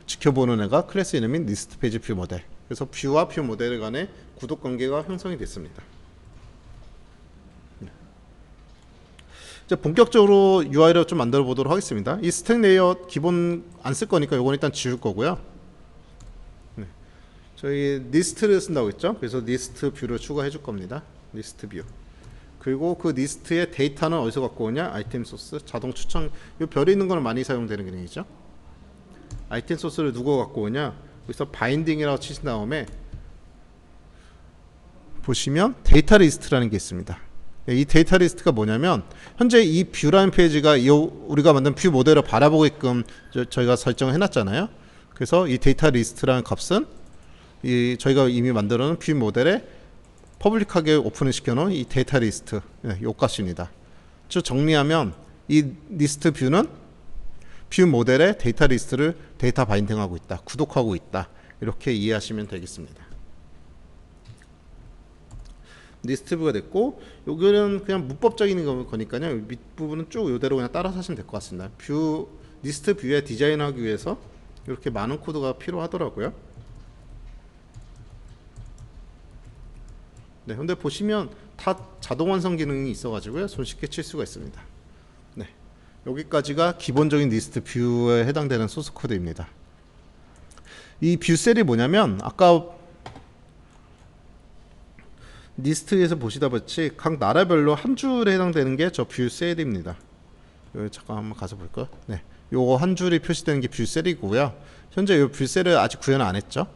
지켜보는 애가 클래스 이름이 리스트 페이지 뷰 모델. 그래서 뷰와 뷰 모델 간의 구독 관계가 형성이 됐습니다. 이제 본격적으로 UI를 좀 만들어 보도록 하겠습니다. 이 스택 레이아웃 기본 안 쓸 거니까 요건 일단 지울 거고요. 네. 저희 리스트를 쓴다고 했죠. 그래서 리스트 뷰를 추가해 줄 겁니다. 리스트 뷰. 그리고 그 리스트의 데이터는 어디서 갖고 오냐? 아이템 소스, 자동 추천. 이 별이 있는 거는 많이 사용되는 기능이죠. 아이템 소스를 누가 갖고 오냐? 여기서 바인딩이라고 치신 다음에 보시면 데이터 리스트라는 게 있습니다. 이 데이터 리스트가 뭐냐면, 현재 이 뷰라는 페이지가 우리가 만든 뷰 모델을 바라보게끔 저희가 설정을 해놨잖아요. 그래서 이 데이터 리스트라는 값은 저희가 이미 만들어 놓은 뷰 모델에 퍼블릭하게 오픈을 시켜놓은 이 데이터 리스트, 요 값입니다. 즉 정리하면 이 리스트 뷰는 뷰 모델의 데이터 리스트를 데이터 바인딩하고 있다, 구독하고 있다, 이렇게 이해하시면 되겠습니다. 리스트 뷰가 됐고, 여기는 그냥 문법적인 거니까요, 밑부분은 쭉 이대로 그냥 따라서 하시면 될 것 같습니다. 리스트 뷰에 디자인하기 위해서 이렇게 많은 코드가 필요하더라고요. 네, 근데 보시면 다 자동 완성 기능이 있어가지고요, 손쉽게 칠 수가 있습니다. 네, 여기까지가 기본적인 리스트 뷰에 해당되는 소스 코드입니다. 이 뷰 셀이 뭐냐면, 아까 리스트에서 보시다 보치 각 나라별로 한 줄에 해당되는 게 저 뷰 셀입니다. 여기 잠깐 한번 가서 볼까요? 네, 요거 한 줄이 표시되는 게 뷰 셀이고요. 현재 요 뷰 셀을 아직 구현 안 했죠.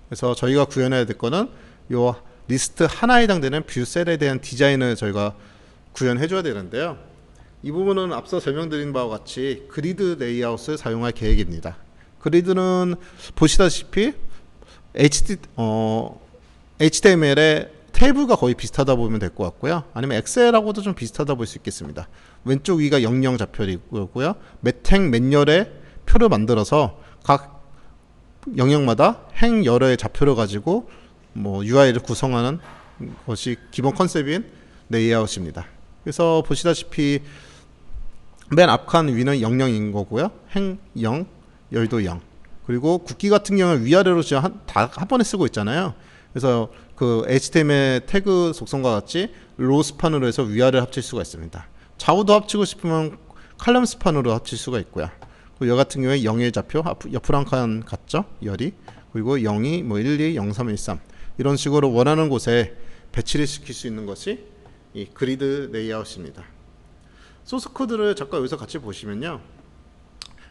그래서 저희가 구현해야 될 거는 요 리스트 하나에 해당되는 뷰 셀에 대한 디자인을 저희가 구현해 줘야 되는데요, 이 부분은 앞서 설명드린 바와 같이 그리드 레이아웃을 사용할 계획입니다. 그리드는 보시다시피 HTML의 테이블과 거의 비슷하다 보면 될 것 같고요, 아니면 엑셀하고도 좀 비슷하다 볼 수 있겠습니다. 왼쪽 위가 00 좌표이고요, 몇 행 몇 열의 표를 만들어서 각 영역마다 행 열의 좌표를 가지고 UI를 구성하는 것이 기본 컨셉인 레이아웃입니다. 그래서 보시다시피 맨 앞칸 위는 00인 거고요, 행 0, 열도 0, 그리고 국기 같은 경우는 위아래로 다 한 번에 쓰고 있잖아요. 그래서 그 HTML 태그 속성과 같이 로 스판으로 해서 위아래를 합칠 수가 있습니다. 좌우도 합치고 싶으면 칼럼 스판으로 합칠 수가 있고요. 여 같은 경우에 01 좌표 옆으로 한 칸 같죠, 열이. 그리고 02, 12, 03, 13 이런 식으로 원하는 곳에 배치를 시킬 수 있는 것이 이 그리드 레이아웃입니다. 소스 코드를 잠깐 여기서 같이 보시면요,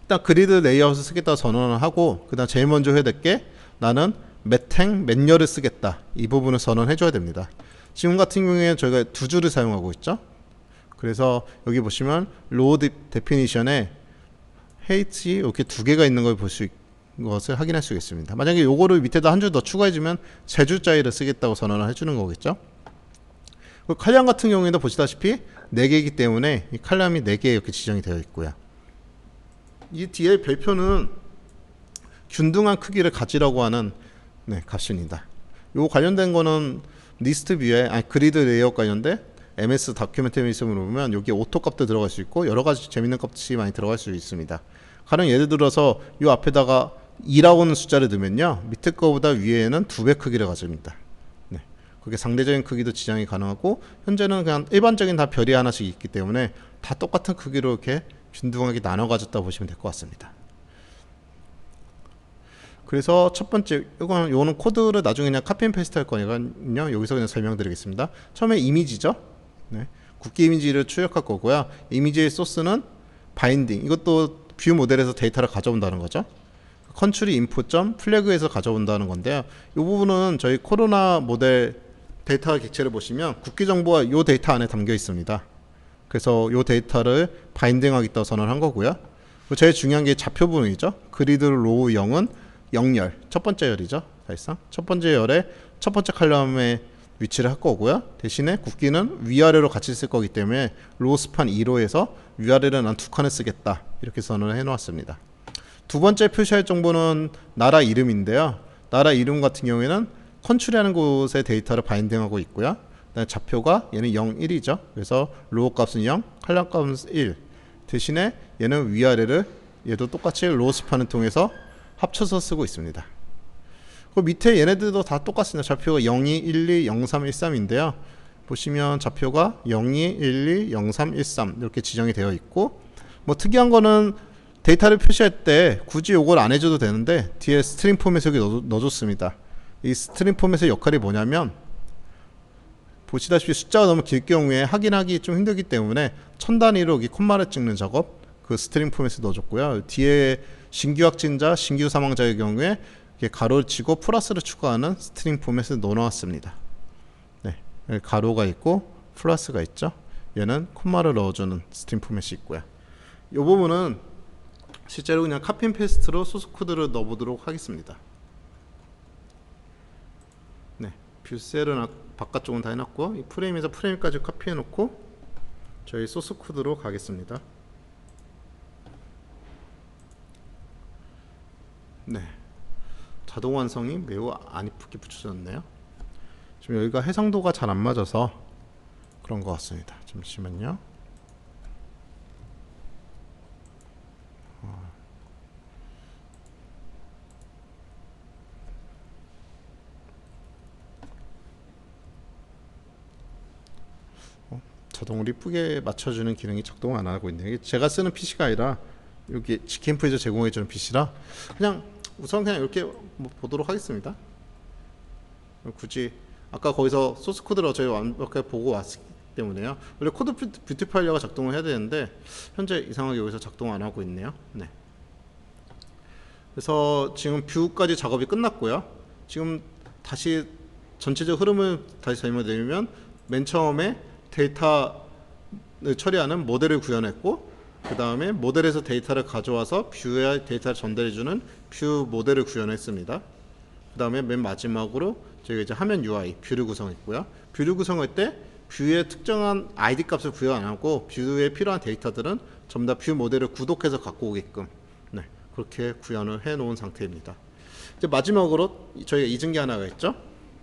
일단 그리드 레이아웃을 쓰겠다고 선언을 하고, 그 다음 제일 먼저 해야 될 게 나는 몇 행 몇 열을 쓰겠다, 이 부분을 선언해 줘야 됩니다. 지금 같은 경우에는 저희가 두 줄을 사용하고 있죠. 그래서 여기 보시면 로우 데피니션에 H 이렇게 두 개가 있는 걸 볼 수 있는 것을 확인할 수 있습니다. 만약에 요거를 밑에다 한 줄 더 추가해주면 세 줄짜리를 쓰겠다고 선언을 해주는 거겠죠. 칼럼 같은 경우에도 보시다시피 4개이기 때문에 이 칼럼이 4개 이렇게 지정이 되어 있고요. 이 뒤에 별표는 균등한 크기를 가지라고 하는 값입니다. 요 관련된 거는 리스트 뷰에 그리드 레이아웃 관련된 MS 다큐멘테이션을 보면 여기 오토 값도 들어갈 수 있고 여러 가지 재밌는 값이 많이 들어갈 수 있습니다. 가령 예를 들어서 이 앞에다가 2라고 하는 숫자를 넣으면요, 밑에 거보다 위에는 2배 크기를 가집니다. 네, 그게 상대적인 크기도 지정이 가능하고, 현재는 그냥 일반적인 다 별이 하나씩 있기 때문에 다 똑같은 크기로 이렇게 균등하게 나눠 가졌다 보시면 될 것 같습니다. 그래서 첫 번째, 요거는 코드를 나중에 그냥 카피 앤 페이스트 할 거니까요, 여기서 그냥 설명드리겠습니다. 처음에 이미지죠. 네, 국기 이미지를 출력할 거고요. 이미지의 소스는 바인딩, 이것도 뷰 모델에서 데이터를 가져온다는 거죠. 컨트리 인풋.플래그에서 가져온다는 건데요. 이 부분은 저희 코로나 모델 데이터 객체를 보시면 국기 정보가 이 데이터 안에 담겨 있습니다. 그래서 이 데이터를 바인딩하겠다고 선언한 거고요. 제일 중요한 게 좌표 부분이죠. 그리드 로우 0은 0열, 첫 번째 열이죠. 사실상 첫 번째 열에 첫 번째 칼럼에 위치를 할 거고요. 대신에 국기는 위아래로 같이 쓸 거기 때문에 로우 스판 2로에서 위아래를 난 2칸을 쓰겠다, 이렇게 선언을 해 놓았습니다. 두 번째 표시할 정보는 나라 이름인데요. 나라 이름 같은 경우에는 컨트리하는 곳의 데이터를 바인딩하고 있고요. 그다음에 좌표가 얘는 0, 1이죠. 그래서 로우 값은 0, 칼럼 값은 1. 대신에 얘는 위아래를 얘도 똑같이 로우 스판을 통해서 합쳐서 쓰고 있습니다. 그 밑에 얘네들도 다 똑같습니다. 좌표가 02, 12, 03, 13인데요. 보시면 좌표가 02, 12, 03, 13 이렇게 지정이 되어 있고, 뭐 특이한 거는 데이터를 표시할 때 굳이 이걸 안 해줘도 되는데 뒤에 스트링 포맷을 넣어줬습니다. 이 스트링 포맷의 역할이 뭐냐면, 보시다시피 숫자가 너무 길 경우에 확인하기 좀 힘들기 때문에 천 단위로 여기 콤마를 찍는 작업, 그 스트링 포맷을 넣어줬고요. 뒤에 신규 확진자, 신규 사망자의 경우에 가로를 치고 플러스를 추가하는 스트링 포맷을 넣어놨습니다. 네, 가로가 있고 플러스가 있죠. 얘는 콤마를 넣어주는 스트링 포맷이 있고요. 이 부분은 실제로 그냥 카피 앤 페이스트로 소스 코드를 넣어보도록 하겠습니다. 네, 뷰셀은 바깥쪽은 다 해놨고, 이 프레임에서 프레임까지 카피해놓고 저희 소스 코드로 가겠습니다. 네, 자동 완성이 매우 안 이쁘게 붙여졌네요. 지금 여기가 해상도가 잘 안 맞아서 그런 것 같습니다. 잠시만요. 자동으로 이쁘게 맞춰주는 기능이 작동 안 하고 있네요. 제가 쓰는 PC가 아니라 여기 지캠프에서 제공해주는 PC라 그냥 우선 그냥 이렇게 보도록 하겠습니다. 굳이 아까 거기서 소스 코드를 저희 완벽하게 보고 왔기 때문에요. 원래 코드 뷰티파일러가 작동을 해야 되는데 현재 이상하게 여기서 작동 안 하고 있네요. 네. 그래서 지금 뷰까지 작업이 끝났고요. 지금 다시 전체적 흐름을 다시 설명드리면, 맨 처음에 데이터를 처리하는 모델을 구현했고, 그 다음에 모델에서 데이터를 가져와서 뷰에 데이터를 전달해주는 뷰 모델을 구현했습니다. 그 다음에 맨 마지막으로 저희가 이제 화면 UI 뷰를 구성했고요. 뷰를 구성할 때 뷰에 특정한 ID 값을 부여 안 하고 뷰에 필요한 데이터들은 전부 다 뷰 모델을 구독해서 갖고 오게끔, 네, 그렇게 구현을 해 놓은 상태입니다. 이제 마지막으로 저희가 잊은 게 하나가 있죠.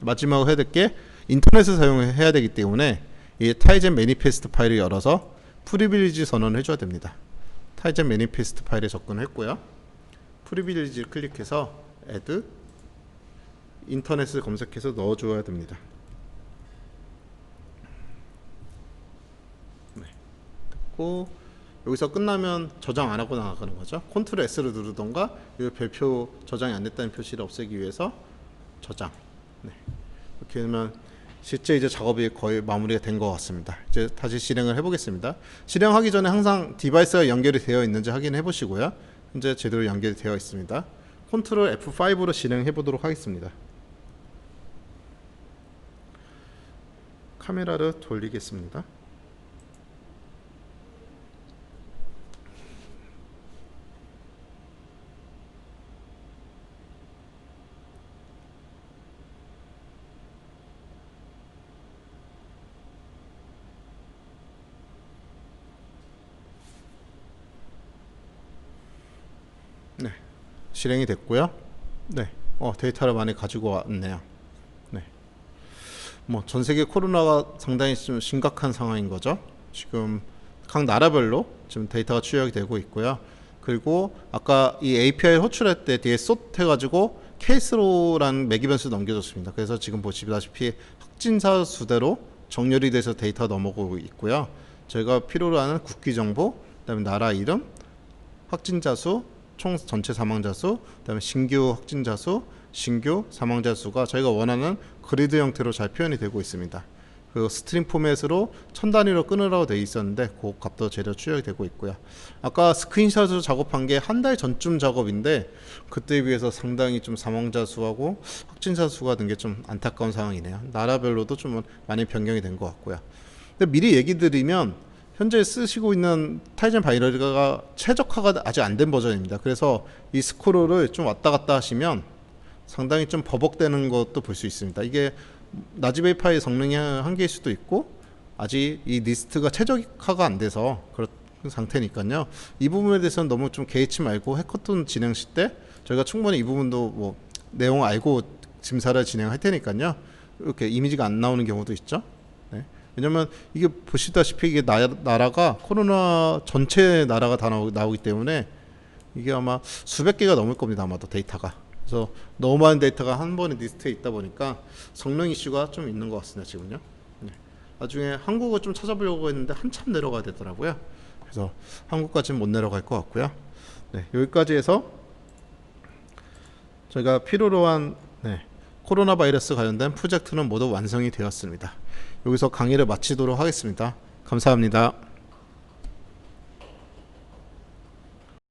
마지막으로 해야 될 게 인터넷을 사용해야 되기 때문에 이 타이젠 매니페스트 파일을 열어서 프리빌리지 선언을 해줘야 됩니다. 타이젠 매니페스트 파일에 접근했고요. 프리빌리지를 클릭해서 add 인터넷을 검색해서 넣어줘야 됩니다. 네, 됐고 여기서 끝나면 저장 안 하고 나가는 거죠. 컨트롤 S를 누르던가, 이 별표 저장이 안 됐다는 표시를 없애기 위해서 저장. 네, 이렇게 하면 실제 이제 작업이 거의 마무리가 된 것 같습니다. 이제 다시 실행을 해보겠습니다. 실행하기 전에 항상 디바이스가 연결이 되어 있는지 확인해 보시고요. 현재 제대로 연결이 되어 있습니다. 컨트롤 F5로 실행해 보도록 하겠습니다. 카메라를 돌리겠습니다. 네, 실행이 됐고요. 네, 데이터를 많이 가지고 왔네요. 네, 뭐 전 세계 코로나가 상당히 좀 심각한 상황인 거죠. 지금 각 나라별로 지금 데이터가 출력이 되고 있고요. 그리고 아까 이 API 호출할 때 뒤에 쏟 해가지고 케이스로라는 매기 변수 넘겨줬습니다. 그래서 지금 보시다시피 확진자 수대로 정렬이 돼서 데이터가 넘어오고 있고요. 저희가 필요로 하는 국기 정보, 그다음에 나라 이름, 확진자 수, 총 전체 사망자 수, 그다음에 신규 확진자 수, 신규 사망자 수가 저희가 원하는 그리드 형태로 잘 표현이 되고 있습니다. 그 스트림 포맷으로 1000단위로 끊으라고 되어 있었는데 그 값도 제대로 출력이 되고 있고요. 아까 스크린샷으로 작업한 게 한 달 전쯤 작업인데 그때에 비해서 상당히 좀 사망자 수하고 확진자 수가 든 게 좀 안타까운 상황이네요. 나라별로도 좀 많이 변경이 된 것 같고요. 근데 미리 얘기 드리면 현재 쓰시고 있는 타이젠 바이너리가 최적화가 아직 안 된 버전입니다. 그래서 이 스크롤을 좀 왔다 갔다 하시면 상당히 좀 버벅대는 것도 볼 수 있습니다. 이게 나지베이 파일 성능이 한계일 수도 있고 아직 이 리스트가 최적화가 안 돼서 그런 상태니까요. 이 부분에 대해서는 너무 좀 개의치 말고 해커톤 진행 시 때 저희가 충분히 이 부분도 뭐 내용 알고 심사를 진행할 테니까요. 이렇게 이미지가 안 나오는 경우도 있죠. 네. 왜냐면 이게 보시다시피 이게 나라가 코로나 전체 나라가 다 나오기 때문에 이게 아마 수백 개가 넘을 겁니다. 아마도 데이터가. 그래서 너무 많은 데이터가 한 번에 리스트에 있다 보니까 성능 이슈가 좀 있는 것 같습니다. 지금요. 네. 나중에 한국어 좀 찾아보려고 했는데 한참 내려가야 되더라고요. 그래서 한국까지는 못 내려갈 것 같고요. 네, 여기까지 해서 저희가 필요로 한 코로나 바이러스 관련된 프로젝트는 모두 완성이 되었습니다. 여기서 강의를 마치도록 하겠습니다. 감사합니다.